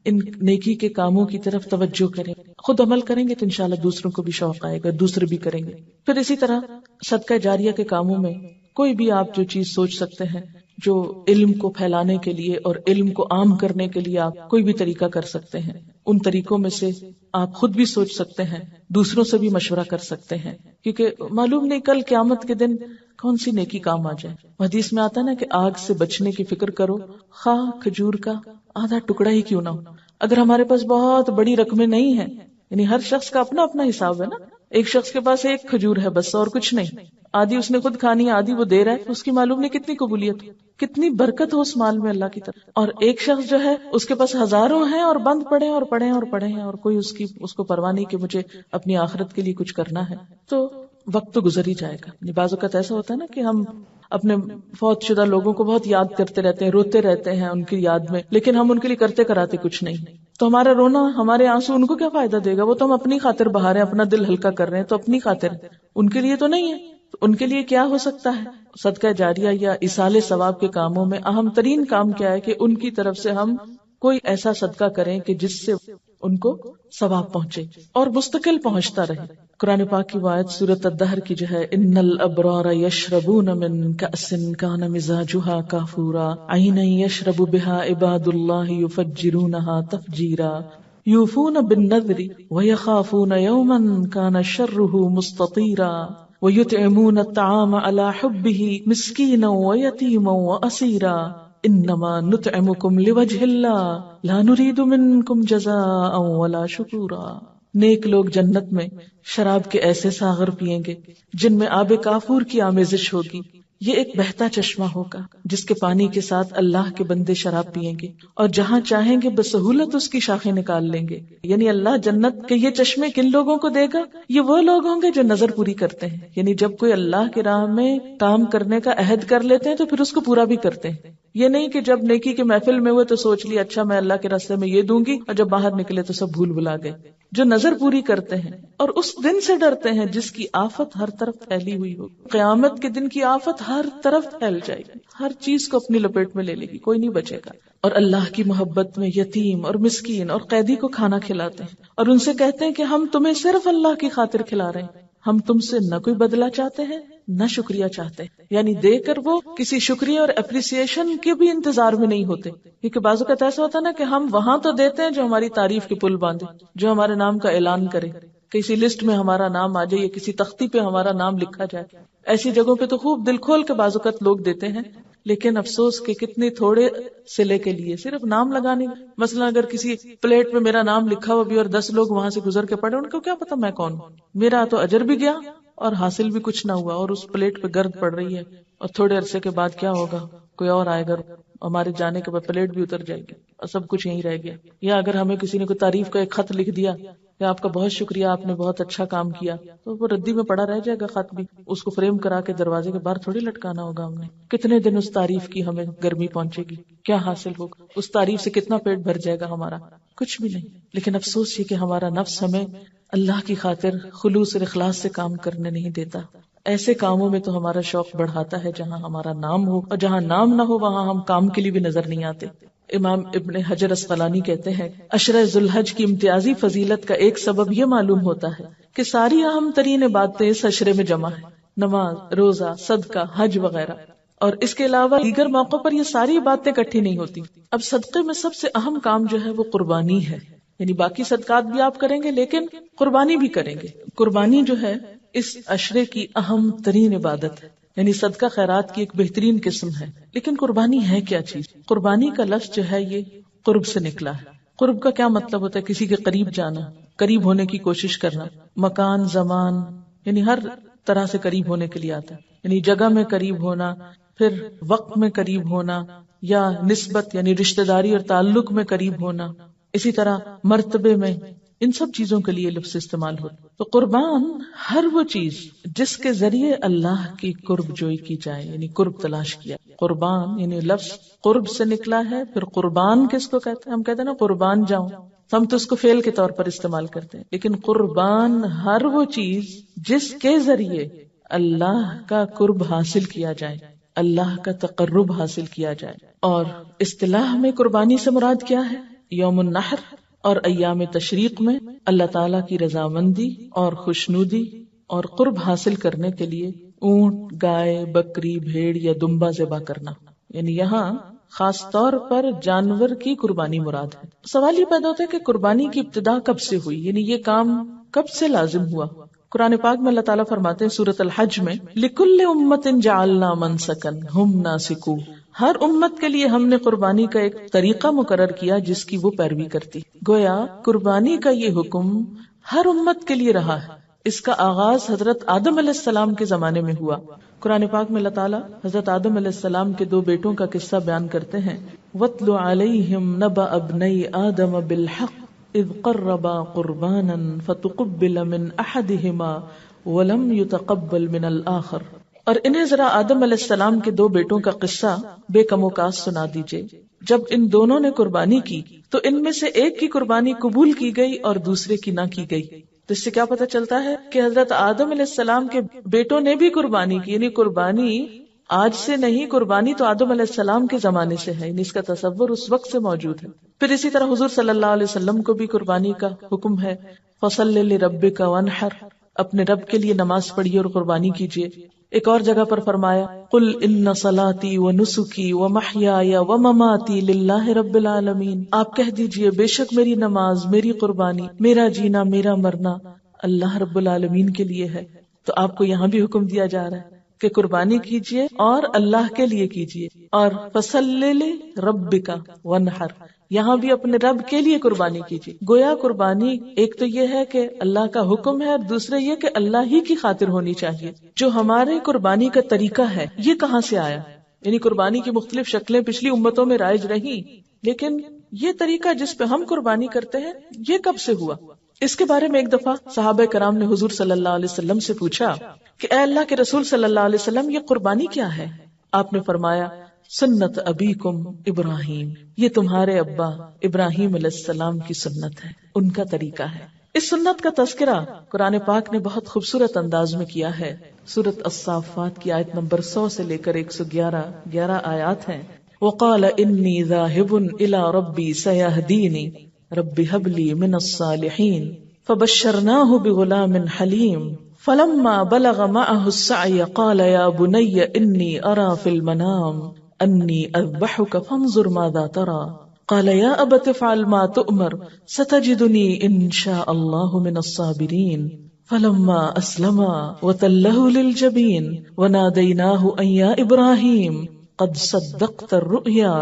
Speaker 1: ان نیکی کے کاموں کی طرف توجہ کریں. خود عمل کریں گے تو انشاءاللہ دوسروں کو بھی شوق آئے گا، دوسرے بھی کریں گے. پھر اسی طرح صدقہ جاریہ کے کاموں میں کوئی بھی آپ جو چیز سوچ سکتے ہیں جو علم کو پھیلانے کے لیے اور علم کو عام کرنے کے لیے آپ کوئی بھی طریقہ کر سکتے ہیں. ان طریقوں میں سے آپ خود بھی سوچ سکتے ہیں، دوسروں سے بھی مشورہ کر سکتے ہیں، کیونکہ معلوم نہیں کل قیامت کے دن کون سی نیکی کام آ جائے. حدیث میں آتا ہے نا کہ آگ سے بچنے کی فکر کرو، خواہ کھجور کا آدھا ٹکڑا ہی کیوں نہ ہو. اگر ہمارے پاس بہت بڑی رقمیں نہیں ہیں، یعنی ہر شخص کا اپنا اپنا حساب ہے نا، ایک شخص کے پاس 1 کھجور ہے بس اور کچھ نہیں، آدھی اس نے خود کھانی ہے، آدھی وہ دے رہا ہے، اس کی معلوم نہیں کتنی قبولیت، کتنی برکت ہو اس مال میں اللہ کی طرف. اور ایک شخص جو ہے اس کے پاس ہزاروں ہیں اور بند پڑے اور پڑے اور پڑے ہیں اور کوئی اس کو پرواہ نہیں کہ مجھے اپنی آخرت کے لیے کچھ کرنا ہے. تو وقت تو گزر ہی جائے گا. بعض اوقات ایسا ہوتا ہے نا کہ ہم اپنے فوت شدہ لوگوں کو بہت یاد کرتے رہتے ہیں، روتے رہتے ہیں ان کی یاد میں، لیکن ہم ان کے لیے کرتے کراتے کچھ نہیں. تو ہمارا رونا، ہمارے آنسو ان کو کیا فائدہ دے گا؟ وہ تو ہم اپنی خاطر بہا رہے ہیں، اپنا دل ہلکا کر رہے ہیں، تو اپنی خاطر، ان کے لیے تو نہیں ہے. تو ان کے لیے کیا ہو سکتا ہے؟ صدقہ جاریہ یا ایصال ثواب کے کاموں میں اہم ترین کام کیا ہے کہ ان کی طرف سے ہم کوئی ایسا صدقہ کریں کہ جس سے ان کو ثواب پہنچے اور مستقل پہنچتا رہے. قرآن پاک کی آیت سورۃ الدہر کی جو ہے، ان الابرار یشربون من کأس کان مزاجها کافورا عینا یشرب بها عباد اللہ یفجرونها تفجیرا یوفون بالنذر ویخافون یوما کان شرہ مستطیرا ویطعمون الطعام علی حبہ مسکینا ویتیما واسیرا انما نطعمکم لوجہ اللہ لا نرید منکم جزاء ولا شکورا. نیک لوگ جنت میں شراب کے ایسے ساغر پیئیں گے جن میں آب کافور کی آمیزش ہوگی. یہ ایک بہتا چشمہ ہوگا جس کے پانی کے ساتھ اللہ کے بندے شراب پیئیں گے اور جہاں چاہیں گے بسہولت اس کی شاخیں نکال لیں گے. یعنی اللہ جنت کے یہ چشمے کن لوگوں کو دے گا؟ یہ وہ لوگ ہوں گے جو نظر پوری کرتے ہیں. یعنی جب کوئی اللہ کی راہ میں کام کرنے کا عہد کر لیتے ہیں تو پھر اس کو پورا بھی کرتے ہیں. یہ نہیں کہ جب نیکی کے محفل میں ہوئے تو سوچ لیا اچھا میں اللہ کے راستے میں یہ دوں گی، اور جب باہر نکلے تو سب بھول بھلا گئے. جو نظر پوری کرتے ہیں اور اس دن سے ڈرتے ہیں جس کی آفت ہر طرف پھیلی ہوئی ہو. قیامت کے دن کی آفت ہر طرف پھیل جائے گی، ہر چیز کو اپنی لپیٹ میں لے لے گی، کوئی نہیں بچے گا. اور اللہ کی محبت میں یتیم اور مسکین اور قیدی کو کھانا کھلاتے ہیں اور ان سے کہتے ہیں کہ ہم تمہیں صرف اللہ کی خاطر کھلا رہے ہیں، ہم تم سے نہ کوئی بدلہ چاہتے ہیں نہ شکریہ چاہتے ہیں. یعنی دے کر وہ کسی شکریہ اور اپریسیشن کے بھی انتظار میں نہیں ہوتے. کیونکہ بعض اوقات ایسا ہوتا ہے نا کہ ہم وہاں تو دیتے ہیں جو ہماری تعریف کے پل باندھے، جو ہمارے نام کا اعلان کرے، کسی لسٹ میں ہمارا نام آ جائے یا کسی تختی پہ ہمارا نام لکھا جائے. ایسی جگہوں پہ تو خوب دل کھول کے بعض اوقات لوگ دیتے ہیں، لیکن افسوس کہ کتنے تھوڑے صلے کے لیے صرف نام لگانے. مثلا اگر کسی پلیٹ پہ میرا نام لکھا ہوا بھی اور 10 لوگ وہاں سے گزر کے پڑے، ان کو کیا پتا میں کون ہوں؟ میرا تو اجر بھی گیا اور حاصل بھی کچھ نہ ہوا، اور اس پلیٹ پہ گرد پڑ رہی ہے. اور تھوڑے عرصے کے بعد کیا ہوگا؟ کوئی اور آئے گا، ہمارے جانے کے بعد پلیٹ بھی اتر جائے گی اور سب کچھ یہیں رہ گیا. یا اگر ہمیں کسی نے کوئی تعریف کا ایک خط لکھ دیا کہ آپ کا بہت شکریہ، آپ نے بہت اچھا کام کیا، تو وہ ردی میں پڑا رہ جائے گا خط بھی. اس کو فریم کرا کے دروازے کے باہر تھوڑی لٹکانا ہوگا ہم نے. کتنے دن اس تعریف کی ہمیں گرمی پہنچے گی، کیا حاصل ہوگا؟ اس تعریف سے کتنا پیٹ بھر جائے گا ہمارا؟ کچھ بھی نہیں. لیکن افسوس یہ کہ ہمارا نفس ہمیں اللہ کی خاطر خلوص اور اخلاص سے کام کرنے نہیں دیتا. ایسے کاموں میں تو ہمارا شوق بڑھاتا ہے جہاں ہمارا نام ہو، اور جہاں نام نہ ہو وہاں ہم کام کے لیے بھی نظر نہیں آتے. امام ابن حجر اسقلانی کہتے ہیں عشرہ ذو الحج کی امتیازی فضیلت کا ایک سبب یہ معلوم ہوتا ہے کہ ساری اہم ترین عبادتیں اس عشرے میں جمع ہیں. نماز، روزہ، صدقہ، حج وغیرہ. اور اس کے علاوہ دیگر موقعوں پر یہ ساری باتیں اکٹھی نہیں ہوتی. اب صدقے میں سب سے اہم کام جو ہے وہ قربانی ہے. یعنی باقی صدقات بھی آپ کریں گے لیکن قربانی بھی کریں گے. قربانی جو ہے اس عشرے کی اہم ترین عبادت ہے. یعنی صدقہ خیرات کی ایک بہترین قسم ہے. لیکن قربانی ہے کیا چیز؟ قربانی کا لفظ جو ہے یہ قرب سے نکلا ہے. قرب کا کیا مطلب ہوتا ہے؟ کسی کے قریب جانا، قریب ہونے کی کوشش کرنا. مکان، زمان، یعنی ہر طرح سے قریب ہونے کے لیے آتا ہے. یعنی جگہ میں قریب ہونا، پھر وقت میں قریب ہونا، یا نسبت یعنی رشتہ داری اور تعلق میں قریب ہونا، اسی طرح مرتبے میں، ان سب چیزوں کے لیے لفظ استعمال ہوتا. تو قربان ہر وہ چیز جس کے ذریعے اللہ کی قرب جوئی کی جائے، یعنی قرب تلاش کیا. قربان یعنی لفظ قرب سے نکلا ہے. پھر قربان کس کو کہتے ہیں؟ ہم کہتے ہیں نا قربان جاؤں، ہم تو اس کو فعل کے طور پر استعمال کرتے ہیں. لیکن قربان ہر وہ چیز جس کے ذریعے اللہ کا قرب حاصل کیا جائے، اللہ کا تقرب حاصل کیا جائے. اور اصطلاح میں قربانی سے مراد کیا ہے؟ یوم النحر اور ایام تشریق میں اللہ تعالیٰ کی رضامندی اور خوشنودی اور قرب حاصل کرنے کے لیے اونٹ، گائے، بکری، بھیڑ یا دمبا ذبح کرنا. یعنی یہاں خاص طور پر جانور کی قربانی مراد ہے. سوال یہ پیدا ہوتا ہے کہ قربانی کی ابتدا کب سے ہوئی؟ یعنی یہ کام کب سے لازم ہوا؟ قرآن پاک میں اللہ تعالیٰ فرماتے ہیں سورۃ الحج میں، لِكُلِّ أُمَّةٍ جَعَلْنَا مَنْسَكًا هُمْ نَاسِكُوهُ، ہر امت کے لیے ہم نے قربانی کا ایک طریقہ مقرر کیا جس کی وہ پیروی کرتی. گویا قربانی کا یہ حکم ہر امت کے لیے رہا ہے. اس کا آغاز حضرت آدم علیہ السلام کے زمانے میں ہوا. قرآن پاک میں اللہ تعالیٰ حضرت آدم علیہ السلام کے 2 بیٹوں کا قصہ بیان کرتے ہیں. وَاتْلُ عَلَيْهِمْ نَبَأَ ابْنَيْ آدَمَ بِالْحَقِّ اذ قربا قربانا فتقبل من احدهما ولم يتقبل من الاخر. اور انہیں ذرا آدم علیہ السلام کے 2 بیٹوں کا قصہ بے کم و کاس سنا دیجئے. جب ان دونوں نے قربانی کی تو ان میں سے ایک کی قربانی قبول کی گئی اور دوسرے کی نہ کی گئی. تو اس سے کیا پتہ چلتا ہے کہ حضرت آدم علیہ السلام کے بیٹوں نے بھی قربانی کی. یعنی قربانی آج سے نہیں، قربانی تو آدم علیہ السلام کے زمانے سے ہے. یعنی اس کا تصور اس وقت سے موجود ہے. پھر اسی طرح حضور صلی اللہ علیہ وسلم کو بھی قربانی کا حکم ہے. فَصَلِّ لِرَبِّكَ وَانْحَرْ، اپنے رب کے لیے نماز پڑھیے اور قربانی کیجیے. ایک اور جگہ پر فرمایا قُلْ إِنَّ صَلَاتِي وَنُسُكِي وَمَحْيَايَ وَمَمَاتِي لِلَّهِ رَبِّ الْعَالَمِينَ، آپ کہہ دیجئے بے شک میری نماز، میری قربانی، میرا جینا، میرا مرنا اللہ رب العالمین کے لیے ہے. تو آپ کو یہاں بھی حکم دیا جا رہا ہے کہ قربانی کیجیے اور اللہ کے لیے کیجیے. اور فَصَلِّ لِرَبِّكَ وَانْحَرْ، یہاں بھی اپنے رب کے لیے قربانی کیجیے. گویا قربانی ایک تو یہ ہے کہ اللہ کا حکم ہے، اور دوسرا یہ کہ اللہ ہی کی خاطر ہونی چاہیے. جو ہمارے قربانی کا طریقہ ہے یہ کہاں سے آیا؟ یعنی قربانی کی مختلف شکلیں پچھلی امتوں میں رائج رہی، لیکن یہ طریقہ جس پہ ہم قربانی کرتے ہیں یہ کب سے ہوا؟ اس کے بارے میں ایک دفعہ صحابہ کرام نے حضور صلی اللہ علیہ وسلم سے پوچھا کہ اے اللہ کے رسول صلی اللہ علیہ وسلم، یہ قربانی کیا ہے؟ آپ نے فرمایا سنت ابیکم ابراہیم، یہ تمہارے ابا ابراہیم علیہ السلام کی سنت ہے، ان کا طریقہ ہے. اس سنت کا تذکرہ قرآن پاک نے بہت خوبصورت انداز میں کیا ہے. سورۃ الصافات کی آیت نمبر 100 سے لے کر 111 آیات ہیں. وقال انی ذاہب الی ربی سیہدینی رب ہب لی من الصالحین فبشرناہ بغلام حلیم فلما بلغ معه السعی قال یا بنی انی ارى فی المنام انی اذبحک فانظر ماذا ترى قال یا ابت افعل ما تؤمر ستجدنی ان شاء اللہ من الصابرین فلما اسلما وتلہ للجبین ونادیناہ ان یا ابراہیم قد صدقت الرؤیا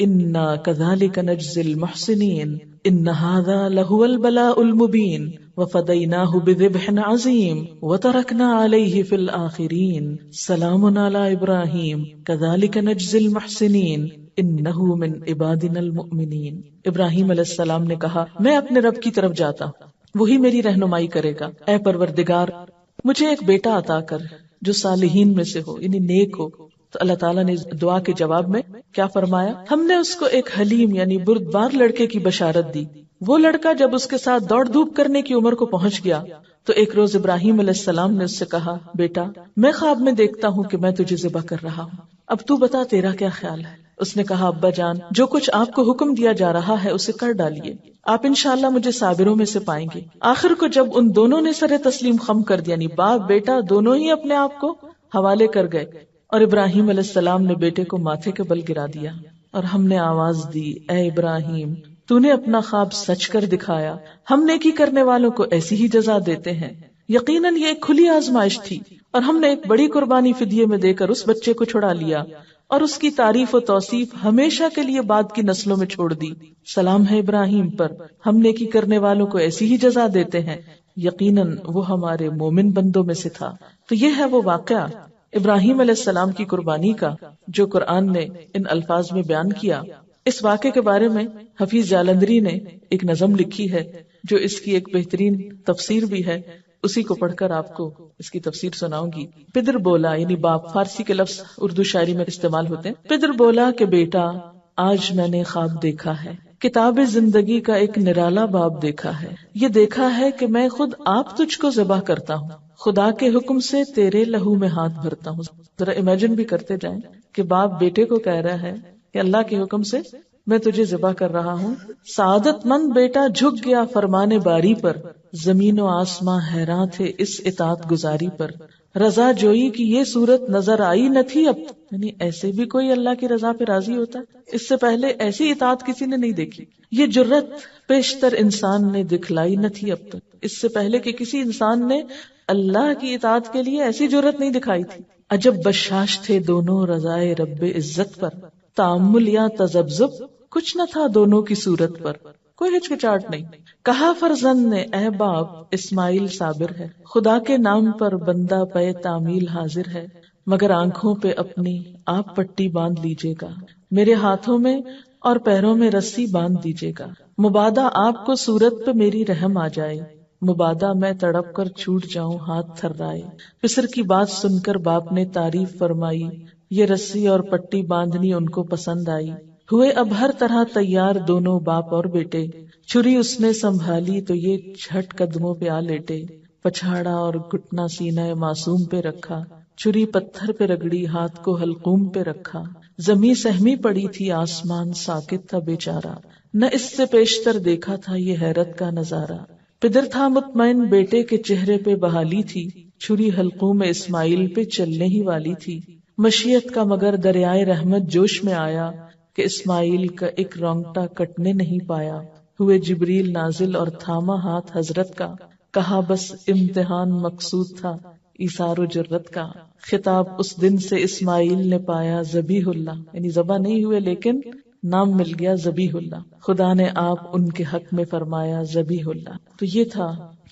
Speaker 1: انا كذلك نجزي المحسنين ان هذا لهو البلاء المبين وفديناه بذبح عظيم وتركنا عليه في الآخرين سلام على إبراهيم كذلك نجزي المحسنين انه من عبادنا المؤمنين. ابراہیم علیہ السلام نے کہا میں اپنے رب کی طرف جاتا ہوں، وہی میری رہنمائی کرے گا. اے پروردگار، مجھے ایک بیٹا عطا کر جو صالحین میں سے ہو، یعنی نیک ہو. تو اللہ تعالیٰ نے دعا کے جواب میں کیا فرمایا؟ ہم نے اس کو ایک حلیم یعنی بردبار لڑکے کی بشارت دی. وہ لڑکا جب اس کے ساتھ دوڑ دھوپ کرنے کی عمر کو پہنچ گیا تو ایک روز ابراہیم علیہ السلام نے اس سے کہا بیٹا، میں خواب میں دیکھتا ہوں کہ میں تجھے ذبح کر رہا ہوں، اب تو بتا تیرا کیا خیال ہے؟ اس نے کہا ابا جان جو کچھ آپ کو حکم دیا جا رہا ہے اسے کر ڈالیے، آپ انشاءاللہ مجھے صابروں میں سے پائیں گے۔ آخر کو جب ان دونوں نے سر تسلیم خم کر دیا، یعنی باپ بیٹا دونوں ہی اپنے آپ کو حوالے کر گئے، اور ابراہیم علیہ السلام نے بیٹے کو ماتھے کے بل گرا دیا، اور ہم نے آواز دی اے ابراہیم تو نے اپنا خواب سچ کر دکھایا، ہم نیکی کرنے والوں کو ایسی ہی جزا دیتے ہیں۔ یقیناً یہ ایک کھلی آزمائش تھی، اور ہم نے ایک بڑی قربانی فدیے میں دے کر اس بچے کو چھڑا لیا، اور اس کی تعریف و توصیف ہمیشہ کے لیے بعد کی نسلوں میں چھوڑ دی۔ سلام ہے ابراہیم پر، ہم نیکی کرنے والوں کو ایسی ہی جزا دیتے ہیں، یقیناً وہ ہمارے مومن بندوں میں سے تھا۔ تو یہ ہے وہ واقعہ ابراہیم علیہ السلام کی قربانی کا جو قرآن نے ان الفاظ میں بیان کیا۔ اس واقعے کے بارے میں حفیظ جالندری نے ایک نظم لکھی ہے جو اس کی ایک بہترین تفسیر بھی ہے، اسی کو پڑھ کر آپ کو اس کی تفسیر سناؤں گی۔ پدر بولا یعنی باپ، فارسی کے لفظ اردو شاعری میں استعمال ہوتے ہیں۔ پدر بولا کہ بیٹا آج میں نے خواب دیکھا ہے، کتاب زندگی کا ایک نرالا باب دیکھا ہے، یہ دیکھا ہے کہ میں خود آپ تجھ کو ذبح کرتا ہوں، خدا کے حکم سے تیرے لہو میں ہاتھ بھرتا ہوں۔ ذرا امیجن بھی کرتے جائیں کہ باپ بیٹے کو کہہ رہا ہے کہ اللہ کے حکم سے میں تجھے ذبح کر رہا ہوں۔ سعادت مند بیٹا جھک گیا فرمان باری پر، زمین و آسماں حیران تھے اس اطاعت گزاری پر۔ رضا جوئی کی یہ صورت نظر آئی نہ تھی اب، یعنی ایسے بھی کوئی اللہ کی رضا پہ راضی ہوتا ہے؟ اس سے پہلے ایسی اطاعت کسی نے نہیں دیکھی۔ یہ جرت پیشتر انسان نے دکھلائی نہ تھی اب تک، اس سے پہلے کہ کسی انسان نے اللہ کی اطاعت کے لیے ایسی جرت نہیں دکھائی تھی۔ عجب بشاش تھے دونوں رضائے رب عزت پر، تأمل یا تذبذب کچھ نہ تھا دونوں کی صورت پر، کوئی ہچکچاہٹ نہیں۔ کہا فرزند نے اے باپ اسماعیل صابر ہے، خدا کے نام پر بندہ پے تعمیل حاضر ہے، مگر آنکھوں پہ اپنی آپ پٹی باندھ لیجیے گا، میرے ہاتھوں میں اور پیروں میں رسی باندھ دیجیے گا، مبادا آپ کو صورت پہ میری رحم آ جائے، مبادا میں تڑپ کر چھوٹ جاؤں ہاتھ تھرائے۔ پسر کی بات سن کر باپ نے تعریف فرمائی، یہ رسی اور پٹی باندھنی ان کو پسند آئی۔ ہوئے اب ہر طرح تیار دونوں باپ اور بیٹے، چھری اس نے سنبھالی تو یہ جھٹ قدموں پہ آ لیٹے، پچھاڑا اور گھٹنا سینہ معصوم پہ رکھا، چھری پتھر پہ رگڑی ہاتھ کو حلقوم پہ رکھا، زمیں سہمی پڑی تھی آسمان ساکت تھا بیچارہ، نہ اس سے پیشتر دیکھا تھا یہ حیرت کا نظارہ۔ پدر تھا مطمئن بیٹے کے چہرے پہ بحالی تھی، چھری حلقوم میں اسماعیل پہ چلنے ہی والی تھی، مشیت کا مگر دریائے رحمت جوش میں آیا کہ اسماعیل کا ایک رونگٹا کٹنے نہیں پایا۔ ہوئے جبریل نازل اور تھاما ہاتھ حضرت کا، کہا بس امتحان مقصود تھا ایثار و جرت کا۔ خطاب اس دن سے اسماعیل نے پایا ذبیح اللہ، یعنی ذبح نہیں ہوئے لیکن نام مل گیا ذبیح اللہ، خدا نے آپ ان کے حق میں فرمایا ذبیح اللہ۔ تو یہ تھا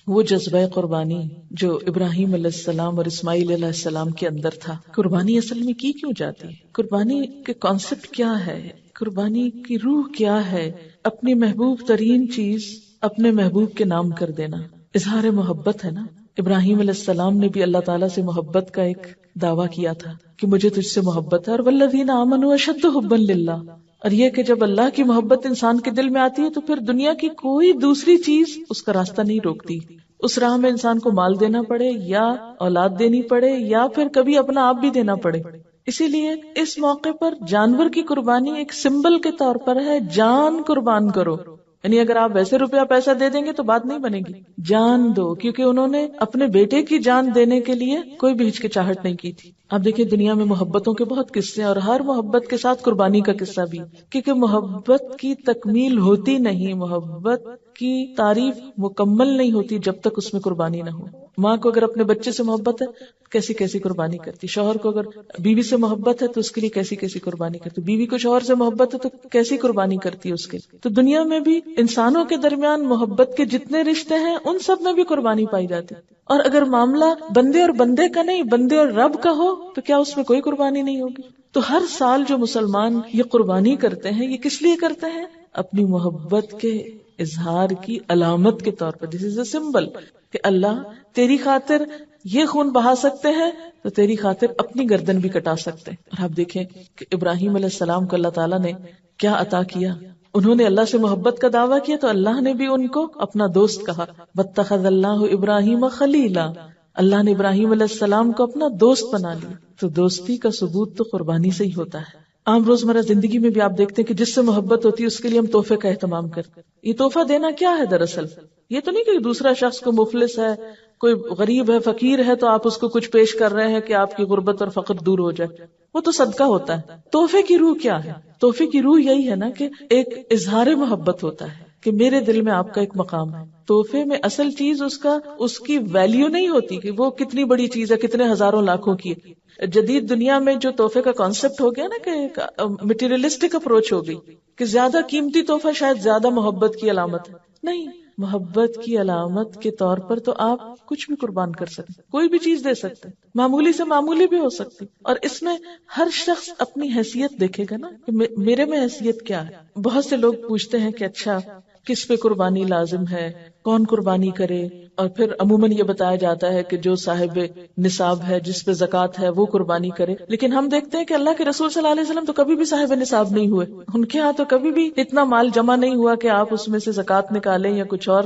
Speaker 1: وہ جذبہ قربانی جو ابراہیم علیہ السلام اور اسماعیل علیہ السلام کے اندر تھا۔ قربانی اصل میں کی کیوں جاتی ہے؟ قربانی کے کانسیپٹ کیا ہے؟ قربانی کی روح کیا ہے؟ اپنی محبوب ترین چیز اپنے محبوب کے نام کر دینا، اظہار محبت ہے نا۔ ابراہیم علیہ السلام نے بھی اللہ تعالیٰ سے محبت کا ایک دعویٰ کیا تھا کہ مجھے تجھ سے محبت ہے، اور والذین آمنوا اشد حبا للہ، اور یہ کہ جب اللہ کی محبت انسان کے دل میں آتی ہے تو پھر دنیا کی کوئی دوسری چیز اس کا راستہ نہیں روکتی۔ اس راہ میں انسان کو مال دینا پڑے یا اولاد دینی پڑے یا پھر کبھی اپنا آپ بھی دینا پڑے۔ اسی لیے اس موقع پر جانور کی قربانی ایک سمبل کے طور پر ہے، جان قربان کرو، یعنی اگر آپ ویسے روپیہ پیسہ دے دیں گے تو بات نہیں بنے گی، جان دو، کیونکہ انہوں نے اپنے بیٹے کی جان دینے کے لیے کوئی بھی ہچکچاہٹ نہیں کی تھی۔ آپ دیکھیں دنیا میں محبتوں کے بہت قصے ہیں، اور ہر محبت کے ساتھ قربانی کا قصہ بھی، کیونکہ محبت کی تکمیل ہوتی نہیں، محبت کی تعریف مکمل نہیں ہوتی جب تک اس میں قربانی نہ ہو۔ ماں کو اگر اپنے بچے سے محبت ہے کیسی کیسی قربانی کرتی، شوہر کو اگر بیوی سے محبت ہے تو اس کے لیے کیسی کیسی قربانی کرتی، بیوی کو شوہر سے محبت ہے تو کیسی قربانی کرتی ہے اس کے۔ تو دنیا میں بھی انسانوں کے درمیان محبت کے جتنے رشتے ہیں ان سب میں بھی قربانی پائی جاتی، اور اگر معاملہ بندے اور بندے کا نہیں، بندے اور رب کا ہو تو کیا اس میں کوئی قربانی نہیں ہوگی؟ تو ہر سال جو مسلمان یہ قربانی کرتے ہیں یہ کس لیے کرتے ہیں؟ اپنی محبت کے اظہار کی علامت کے طور پر، دس از اے سمبل کہ اللہ تیری خاطر یہ خون بہا سکتے ہیں تو تیری خاطر اپنی گردن بھی کٹا سکتے ہیں۔ اور آپ دیکھیں کہ ابراہیم علیہ السلام کو اللہ تعالیٰ نے کیا عطا کیا، انہوں نے اللہ سے محبت کا دعویٰ کیا تو اللہ نے بھی ان کو اپنا دوست کہا، واتخذ اللہ ابراہیم خلیلا، اللہ نے ابراہیم علیہ السلام کو اپنا دوست بنا لیا۔ تو دوستی کا ثبوت تو قربانی سے ہی ہوتا ہے۔ عام روزمرہ زندگی میں بھی آپ دیکھتے ہیں کہ جس سے محبت ہوتی ہے اس کے لیے ہم تحفے کا اہتمام کرتے ہیں. یہ تحفہ دینا کیا ہے دراصل؟ یہ تو نہیں کہ دوسرا شخص کو مفلس ہے، کوئی غریب ہے، فقیر ہے، تو آپ اس کو کچھ پیش کر رہے ہیں کہ آپ کی غربت اور فقر دور ہو جائے. وہ تو صدقہ ہوتا ہے. تحفے کی روح کیا ہے؟ تحفے کی روح یہی ہے نا کہ ایک اظہار محبت ہوتا ہے کہ میرے دل میں آپ کا ایک مقام ہے. تحفے میں اصل چیز اس کی ویلیو نہیں ہوتی کہ وہ کتنی بڑی چیز ہے، کتنے ہزاروں لاکھوں کی ہے. جدید دنیا میں جو تحفے کا کانسیپٹ ہو گیا نا کہ ایک مٹیریلسٹک اپروچ ہو گئی کہ زیادہ قیمتی تحفہ شاید زیادہ محبت کی علامت ہے. نہیں، محبت کی علامت کے طور پر تو آپ کچھ بھی قربان کر سکتے، کوئی بھی چیز دے سکتے، معمولی سے معمولی بھی ہو سکتی. اور اس میں ہر شخص اپنی حیثیت دیکھے گا نا کہ میرے میں حیثیت کیا ہے. بہت سے لوگ پوچھتے ہیں کہ اچھا کس پہ قربانی لازم ہے، کون قربانی کرے، اور پھر عموماً یہ بتایا جاتا ہے کہ جو صاحب نصاب ہے، جس پہ زکوٰۃ ہے، وہ قربانی کرے. لیکن ہم دیکھتے ہیں کہ اللہ کے رسول صلی اللہ علیہ وسلم تو کبھی بھی صاحب نصاب نہیں ہوئے. ان کے ہاں تو کبھی بھی اتنا مال جمع نہیں ہوا کہ آپ اس میں سے زکوٰۃ نکالیں یا کچھ اور.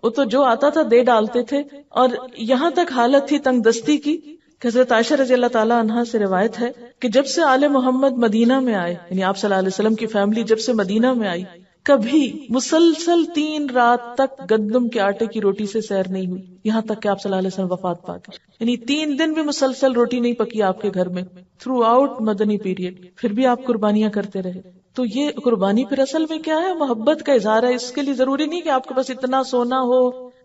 Speaker 1: وہ تو جو آتا تھا دے ڈالتے تھے. اور یہاں تک حالت تھی تنگ دستی کی کہ حضرت عائشہ رضی اللہ تعالیٰ عنہا سے روایت ہے کہ جب سے آل محمد مدینہ میں آئے، یعنی آپ صلی اللہ علیہ وسلم کی فیملی جب سے مدینہ میں آئی، کبھی مسلسل 3 رات تک گندم کے آٹے کی روٹی سے سیر نہیں ہوئی، یہاں تک کہ آپ صلی اللہ علیہ وسلم وفات پا گئے. یعنی 3 دن بھی مسلسل روٹی نہیں پکی آپ کے گھر میں تھرو آؤٹ مدنی پیریڈ. پھر بھی آپ قربانیاں کرتے رہے. تو یہ قربانی پھر اصل میں کیا ہے؟ محبت کا اظہار ہے. اس کے لیے ضروری نہیں کہ آپ کے پاس اتنا سونا ہو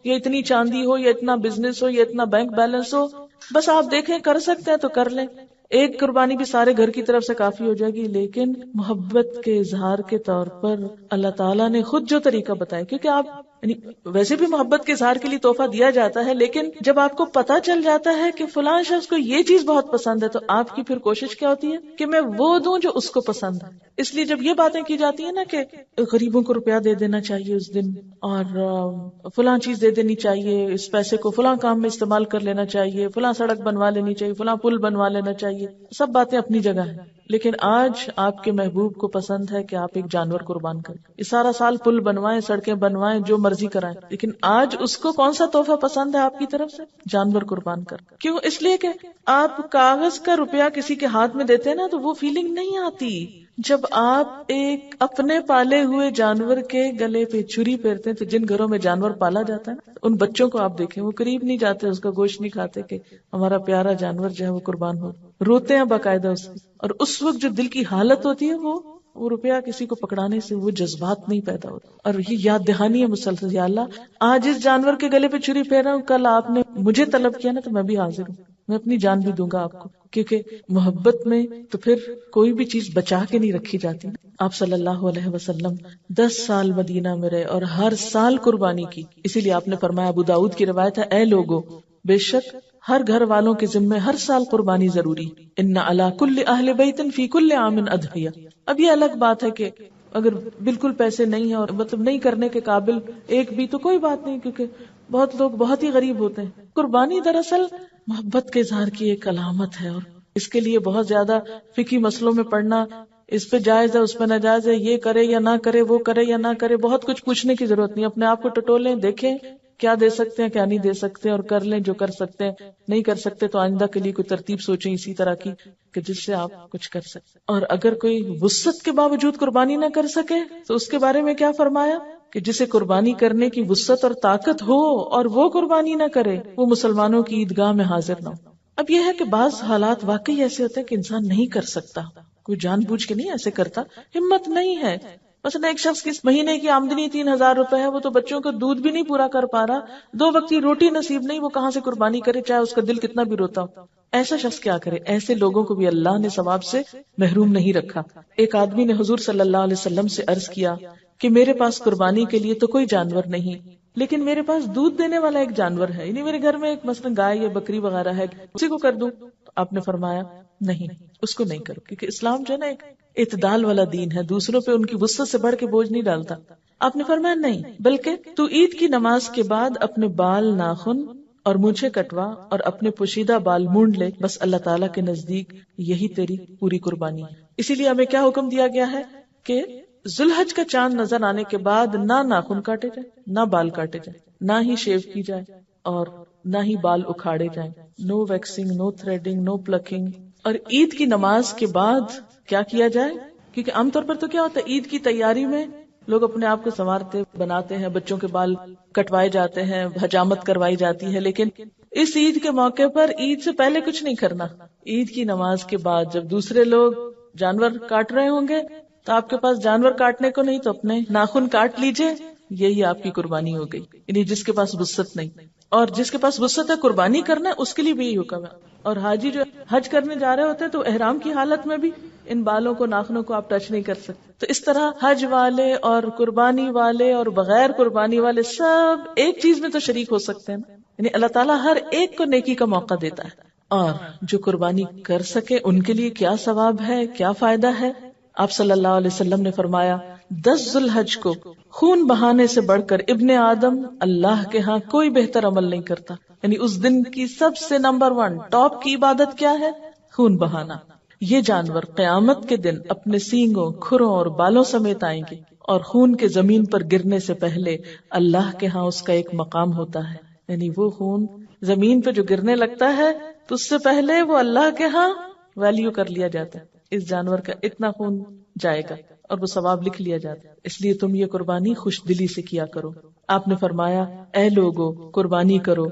Speaker 1: یا اتنی چاندی ہو یا اتنا بزنس ہو یا اتنا بینک بیلنس ہو. بس آپ دیکھیں کر سکتے ہیں تو کر لیں. ایک قربانی بھی سارے گھر کی طرف سے کافی ہو جائے گی. لیکن محبت کے اظہار کے طور پر اللہ تعالیٰ نے خود جو طریقہ بتایا، کیونکہ آپ یعنی ویسے بھی محبت کے اظہار کے لیے تحفہ دیا جاتا ہے، لیکن جب آپ کو پتا چل جاتا ہے کہ فلاں شخص کو یہ چیز بہت پسند ہے تو آپ کی پھر کوشش کیا ہوتی ہے کہ میں وہ دوں جو اس کو پسند ہے. اس لیے جب یہ باتیں کی جاتی ہیں نا کہ غریبوں کو روپیہ دے دینا چاہیے اس دن، اور فلاں چیز دے دینی چاہیے، اس پیسے کو فلاں کام میں استعمال کر لینا چاہیے، فلاں سڑک بنوا لینی چاہیے، فلاں پل بنوا لینا چاہیے، سب باتیں اپنی جگہ ہیں. لیکن آج آپ کے محبوب کو پسند ہے کہ آپ ایک جانور قربان کریں. یہ سارا سال پل بنوائیں، سڑکیں بنوائیں، جو مرضی کرائیں، لیکن آج اس کو کون سا تحفہ پسند ہے آپ کی طرف سے؟ جانور قربان کر. کیوں؟ اس لیے کہ آپ کاغذ کا روپیہ کسی کے ہاتھ میں دیتے ہیں نا تو وہ فیلنگ نہیں آتی. جب آپ ایک اپنے پالے ہوئے جانور کے گلے پہ چھری پھیرتے ہیں، تو جن گھروں میں جانور پالا جاتا ہے نا، ان بچوں کو آپ دیکھیں وہ قریب نہیں جاتے، اس کا گوشت نہیں کھاتے کہ ہمارا پیارا جانور جو ہے وہ قربان ہو. روتے ہیں باقاعدہ اس کی. اور اس وقت جو دل کی حالت ہوتی ہے وہ روپیہ کسی کو پکڑانے سے وہ جذبات نہیں پیدا ہوتے. اور یہ یاد دہانی ہے مسلسل، یا اللہ آج اس جانور کے گلے پہ چھری پھیر رہا ہوں، کل آپ نے مجھے طلب کیا نا تو میں بھی حاضر ہوں، میں اپنی جان بھی دوں گا آپ کو. کیونکہ محبت میں تو پھر کوئی بھی چیز بچا کے نہیں رکھی جاتی. آپ صلی اللہ علیہ وسلم 10 سال مدینہ میں رہے اور ہر سال قربانی کی. اسی لیے آپ نے فرمایا، ابو داؤد کی روایت ہے، اے لوگو، بے شک ہر گھر والوں کے ذمے ہر سال قربانی ضروری. ان علی کل اہل بیت فی کل عام اضحیہ. اب یہ الگ بات ہے کہ اگر بالکل پیسے نہیں ہیں اور مطلب نہیں کرنے کے قابل ایک بھی، تو کوئی بات نہیں، کیونکہ بہت لوگ بہت ہی غریب ہوتے ہیں. قربانی دراصل محبت کے اظہار کی ایک علامت ہے، اور اس کے لیے بہت زیادہ فقہی مسئلوں میں پڑھنا، اس پہ جائز ہے اس پہ ناجائز ہے، یہ کرے یا نہ کرے، وہ کرے یا نہ کرے، بہت کچھ پوچھنے کی ضرورت نہیں. اپنے آپ کو ٹٹولیں، دیکھیں کیا دے سکتے ہیں کیا نہیں دے سکتے، اور کر لیں جو کر سکتے ہیں. نہیں کر سکتے تو آئندہ کے لیے کوئی ترتیب سوچیں اسی طرح کی کہ جس سے آپ کچھ کر سکیں. اور اگر کوئی وسعت کے باوجود قربانی نہ کر سکے تو اس کے بارے میں کیا فرمایا کہ جسے قربانی کرنے کی وسعت اور طاقت ہو اور وہ قربانی نہ کرے، وہ مسلمانوں کی عیدگاہ میں حاضر نہ ہو. اب یہ ہے کہ بعض حالات واقعی ایسے ہوتے ہیں کہ انسان نہیں کر سکتا، کوئی جان بوجھ کے نہیں ایسے کرتا، ہمت نہیں ہے. مثلا ایک شخص کی مہینے کی آمدنی 3,000 روپے ہے، وہ تو بچوں کا دودھ بھی نہیں پورا کر پا رہا، 2 وقت کی روٹی نصیب نہیں، وہ کہاں سے قربانی کرے چاہے اس کا دل کتنا بھی روتا ہو. ایسا شخص کیا کرے؟ ایسے لوگوں کو بھی اللہ نے ثواب سے محروم نہیں رکھا. ایک آدمی نے حضور صلی اللہ علیہ وسلم سے عرض کیا کہ میرے پاس قربانی کے لیے تو کوئی جانور نہیں، لیکن میرے پاس دودھ دینے والا ایک جانور ہے، یعنی میرے گھر میں ایک مثلا گائے یا بکری وغیرہ ہے، اسی کو کر دوں؟ آپ نے فرمایا نہیں، اس کو نہیں کرو، کیونکہ اسلام جو ہے نا ایک اعتدال والا دین ہے، دوسروں پہ ان کی وسعت سے بڑھ کے بوجھ نہیں ڈالتا. آپ نے فرمایا نہیں، بلکہ تو عید کی نماز کے بعد اپنے بال، ناخن اور مونچھیں کٹوا اور اپنے پوشیدہ بال مونڈ لے، بس اللہ تعالیٰ کے نزدیک یہی تیری پوری قربانی ہے. اسی لیے ہمیں کیا حکم دیا گیا ہے کہ ذوالحج کا چاند نظر آنے کے بعد نہ ناخن کاٹے جائیں، نہ بال کاٹے جائیں، نہ ہی شیو کی جائے اور نہ ہی بال اکھاڑے جائیں. نو ویکسنگ، نو تھریڈنگ، نو پلکنگ. اور عید کی نماز کے بعد کیا کیا جائے؟ کیونکہ عام طور پر تو کیا ہوتا ہے، عید کی تیاری میں لوگ اپنے آپ کو سنوارتے بناتے ہیں، بچوں کے بال کٹوائے جاتے ہیں، حجامت کروائی جاتی ہے، لیکن اس عید کے موقع پر عید سے پہلے کچھ نہیں کرنا. عید کی نماز کے بعد جب دوسرے لوگ جانور کاٹ رہے ہوں گے تو آپ کے پاس جانور کاٹنے کو نہیں تو اپنے ناخن کاٹ لیجئے، یہی آپ کی قربانی ہو گئی. یعنی جس کے پاس وسعت نہیں، اور جس کے پاس وسعت ہے قربانی کرنا ہے، اس کے لیے بھی یہی حکم ہے. اور حاجی جو حج کرنے جا رہے ہوتے ہیں تو احرام کی حالت میں بھی ان بالوں کو، ناخنوں کو آپ ٹچ نہیں کر سکتے. تو اس طرح حج والے اور قربانی والے اور بغیر قربانی والے سب ایک چیز میں تو شریک ہو سکتے ہیں. یعنی اللہ تعالیٰ ہر ایک کو نیکی کا موقع دیتا ہے. اور جو قربانی کر سکے ان کے لیے کیا ثواب ہے، کیا فائدہ ہے. آپ صلی اللہ علیہ وسلم نے فرمایا 10 ذی الحج کو خون بہانے سے بڑھ کر ابن آدم اللہ کے ہاں کوئی بہتر عمل نہیں کرتا. یعنی اس دن کی سب سے نمبر 1 ٹاپ کی عبادت کیا ہے؟ خون بہانا. یہ جانور قیامت کے دن اپنے سینگوں، کھروں اور بالوں سمیت آئیں گے، اور خون کے زمین پر گرنے سے پہلے اللہ کے ہاں اس کا ایک مقام ہوتا ہے. یعنی وہ خون زمین پہ جو گرنے لگتا ہے تو اس سے پہلے وہ اللہ کے ہاں ویلیو کر لیا جاتا ہے. اس جانور کا اتنا خون جائے گا اور وہ ثواب لکھ لیا جاتا ہے. اس لیے تم یہ قربانی خوش دلی سے کیا کرو. آپ نے فرمایا اے لوگو قربانی کرو،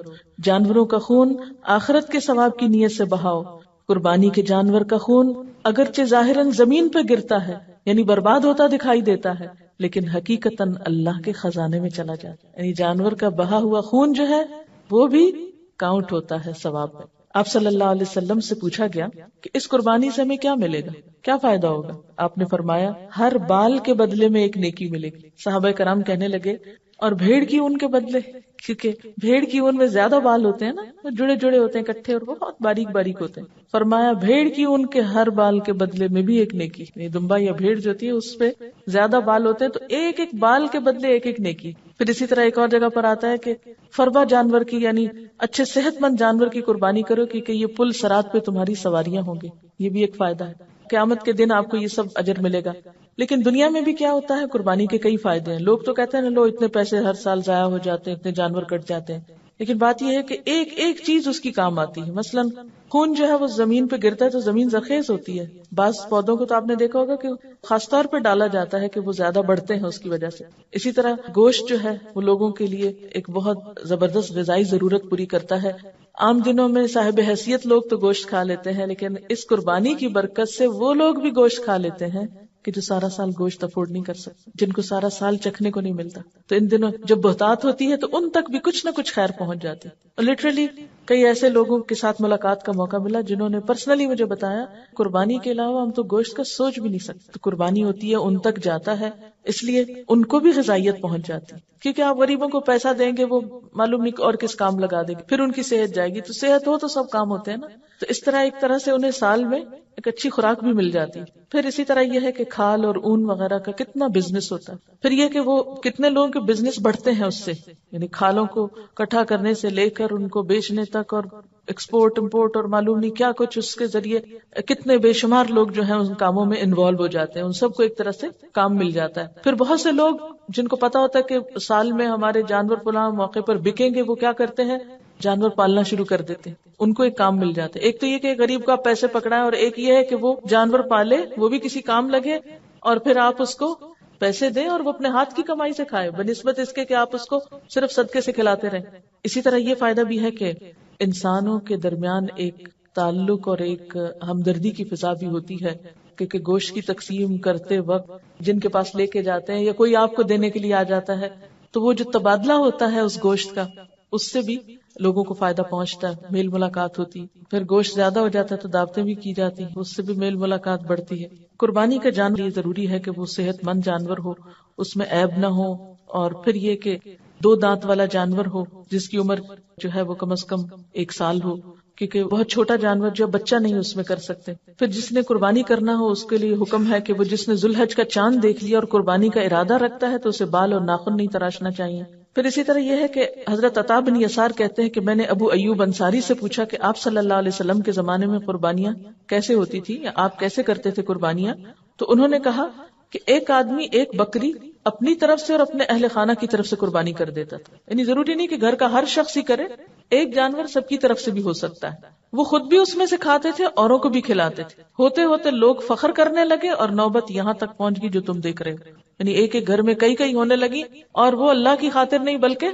Speaker 1: جانوروں کا خون آخرت کے ثواب کی نیت سے بہاؤ. قربانی کے جانور کا خون اگرچہ ظاہراً زمین پہ گرتا ہے، یعنی برباد ہوتا دکھائی دیتا ہے، لیکن حقیقتاً اللہ کے خزانے میں چلا جاتا ہے. یعنی جانور کا بہا ہوا خون جو ہے وہ بھی کاؤنٹ ہوتا ہے ثواب میں. آپ صلی اللہ علیہ وسلم سے پوچھا گیا کہ اس قربانی سے ہمیں کیا ملے گا، کیا فائدہ ہوگا؟ آپ نے فرمایا ہر بال کے بدلے میں ایک نیکی ملے گی. صحابہ کرام کہنے لگے اور بھیڑ کی اون کے بدلے؟ کیونکہ بھیڑ کی اون میں زیادہ بال ہوتے ہیں نا، وہ جڑے جڑے ہوتے ہیں اکٹھے اور وہ بہت باریک باریک ہوتے ہیں. فرمایا بھیڑ کی اون کے ہر بال کے بدلے میں بھی ایک نیکی. یعنی دمبا یا بھیڑ جو ہوتی ہے اس پہ زیادہ بال ہوتے ہیں تو ایک ایک بال کے بدلے ایک ایک نیکی. پھر اسی طرح ایک اور جگہ پر آتا ہے کہ فربا جانور کی، یعنی اچھے صحت مند جانور کی قربانی کرو کیونکہ یہ پل صراط پہ تمہاری سواریاں ہوں گی. یہ بھی ایک فائدہ ہے، قیامت کے دن آپ کو یہ سب اجر ملے گا. لیکن دنیا میں بھی کیا ہوتا ہے، قربانی کے کئی فائدے ہیں. لوگ تو کہتے ہیں لو اتنے پیسے ہر سال ضائع ہو جاتے ہیں، اتنے جانور کٹ جاتے ہیں، لیکن بات یہ ہے کہ ایک ایک چیز اس کی کام آتی ہے. مثلا خون جو ہے وہ زمین پہ گرتا ہے تو زمین زرخیز ہوتی ہے. بعض پودوں کو تو آپ نے دیکھا ہوگا کہ خاص طور پہ ڈالا جاتا ہے کہ وہ زیادہ بڑھتے ہیں اس کی وجہ سے. اسی طرح گوشت جو ہے وہ لوگوں کے لیے ایک بہت زبردست غذائی ضرورت پوری کرتا ہے. عام دنوں میں صاحب حیثیت لوگ تو گوشت کھا لیتے ہیں، لیکن اس قربانی کی برکت سے وہ لوگ بھی گوشت کھا لیتے ہیں کہ جو سارا سال گوشت افورڈ نہیں کر سکتے، جن کو سارا سال چکھنے کو نہیں ملتا. تو ان دنوں جب بہتات ہوتی ہے تو ان تک بھی کچھ نہ کچھ خیر پہنچ جاتی. اور لٹرلی کئی ایسے لوگوں کے ساتھ ملاقات کا موقع ملا جنہوں نے پرسنلی مجھے بتایا قربانی کے علاوہ ہم تو گوشت کا سوچ بھی نہیں سکتے. تو قربانی ہوتی ہے ان تک جاتا ہے، اس لیے ان کو بھی غذائیت پہنچ جاتی. کیونکہ آپ غریبوں کو پیسہ دیں گے وہ معلوم نہیں اور کس کام لگا دیں گے، پھر ان کی صحت جائے گی. تو صحت ہو تو سب کام ہوتے ہیں نا. تو اس طرح ایک طرح سے انہیں سال میں ایک اچھی خوراک بھی مل جاتی. پھر اسی طرح یہ ہے کہ کھال اور اون وغیرہ کا کتنا بزنس ہوتا ہے. پھر یہ کہ وہ کتنے لوگوں کے بزنس بڑھتے ہیں اس سے، یعنی کھالوں کو اکٹھا کرنے سے لے کر ان کو بیچنے تک اور ایکسپورٹ امپورٹ اور معلوم نہیں کیا کچھ، اس کے ذریعے کتنے بے شمار لوگ جو ہیں ان کاموں میں انوالو ہو جاتے ہیں. ان سب کو ایک طرح سے کام مل جاتا ہے. پھر بہت سے لوگ جن کو پتا ہوتا ہے کہ سال میں ہمارے جانور فلاں موقع پر بکیں گے، وہ کیا کرتے ہیں، جانور پالنا شروع کر دیتے ہیں. ان کو ایک کام مل جاتا ہے. ایک تو یہ کہ غریب کا پیسے پکڑائیں، اور ایک یہ ہے کہ وہ جانور پالے، وہ بھی کسی کام لگے، اور پھر آپ اس کو پیسے دیں اور وہ اپنے ہاتھ کی کمائی سے کھائے، بنسبت اس کے کہ آپ اس کو صرف صدقے سے کھلاتے رہیں. اسی طرح یہ فائدہ بھی ہے کہ انسانوں کے درمیان ایک تعلق اور ایک ہمدردی کی فضا بھی ہوتی ہے، کیونکہ گوشت کی تقسیم کرتے وقت جن کے پاس لے کے جاتے ہیں یا کوئی آپ کو دینے کے لیے آ جاتا ہے تو وہ جو تبادلہ ہوتا ہے اس گوشت کا، اس سے بھی لوگوں کو فائدہ پہنچتا ہے، میل ملاقات ہوتی. پھر گوشت زیادہ ہو جاتا ہے تو دعوتیں بھی کی جاتی ہیں، اس سے بھی میل ملاقات بڑھتی ہے. قربانی کا جانور یہ ضروری ہے کہ وہ صحت مند جانور ہو، اس میں عیب نہ ہو، اور پھر یہ کہ 2 دانت والا جانور ہو جس کی عمر جو ہے وہ کم از کم 1 سال ہو، کیونکہ بہت چھوٹا جانور جو بچہ نہیں اس میں کر سکتے. پھر جس نے قربانی کرنا ہو اس کے لیے حکم ہے کہ وہ جس نے ذو الحج کا چاند دیکھ لیا اور قربانی کا ارادہ رکھتا ہے تو اسے بال اور ناخن نہیں تراشنا چاہیے. پھر اسی طرح یہ ہے کہ حضرت عطا بن یسار کہتے ہیں کہ میں نے ابو ایوب انصاری سے پوچھا کہ آپ صلی اللہ علیہ وسلم کے زمانے میں قربانیاں کیسے ہوتی تھی، یا آپ کیسے کرتے تھے قربانیاں؟ تو انہوں نے کہا کہ ایک آدمی ایک بکری اپنی طرف سے اور اپنے اہل خانہ کی طرف سے قربانی کر دیتا تھا. یعنی ضروری نہیں کہ گھر کا ہر شخص ہی کرے، ایک جانور سب کی طرف سے بھی ہو سکتا ہے. وہ خود بھی اس میں سے کھاتے تھے، اوروں کو بھی کھلاتے تھے. ہوتے ہوتے لوگ فخر کرنے لگے اور نوبت یہاں تک پہنچ گئی جو تم دیکھ رہے ہو. یعنی ایک ایک گھر میں کئی کئی ہونے لگی، اور وہ اللہ کی خاطر نہیں بلکہ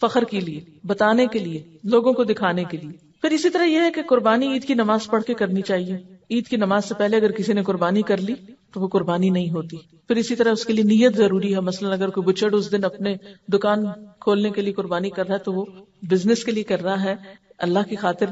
Speaker 1: فخر کے لیے، بتانے کے لیے، لوگوں کو دکھانے کے لیے. پھر اسی طرح یہ ہے کہ قربانی عید کی نماز پڑھ کے کرنی چاہیے. عید کی نماز سے پہلے اگر کسی نے قربانی کر لی تو وہ قربانی نہیں ہوتی. پھر اسی طرح اس کے لیے نیت ضروری ہے. مثلا اگر کوئی بچڑ اس دن اپنے دکان کھولنے کے لیے قربانی کر رہا ہے تو وہ بزنس کے لیے کر رہا ہے، اللہ کی خاطر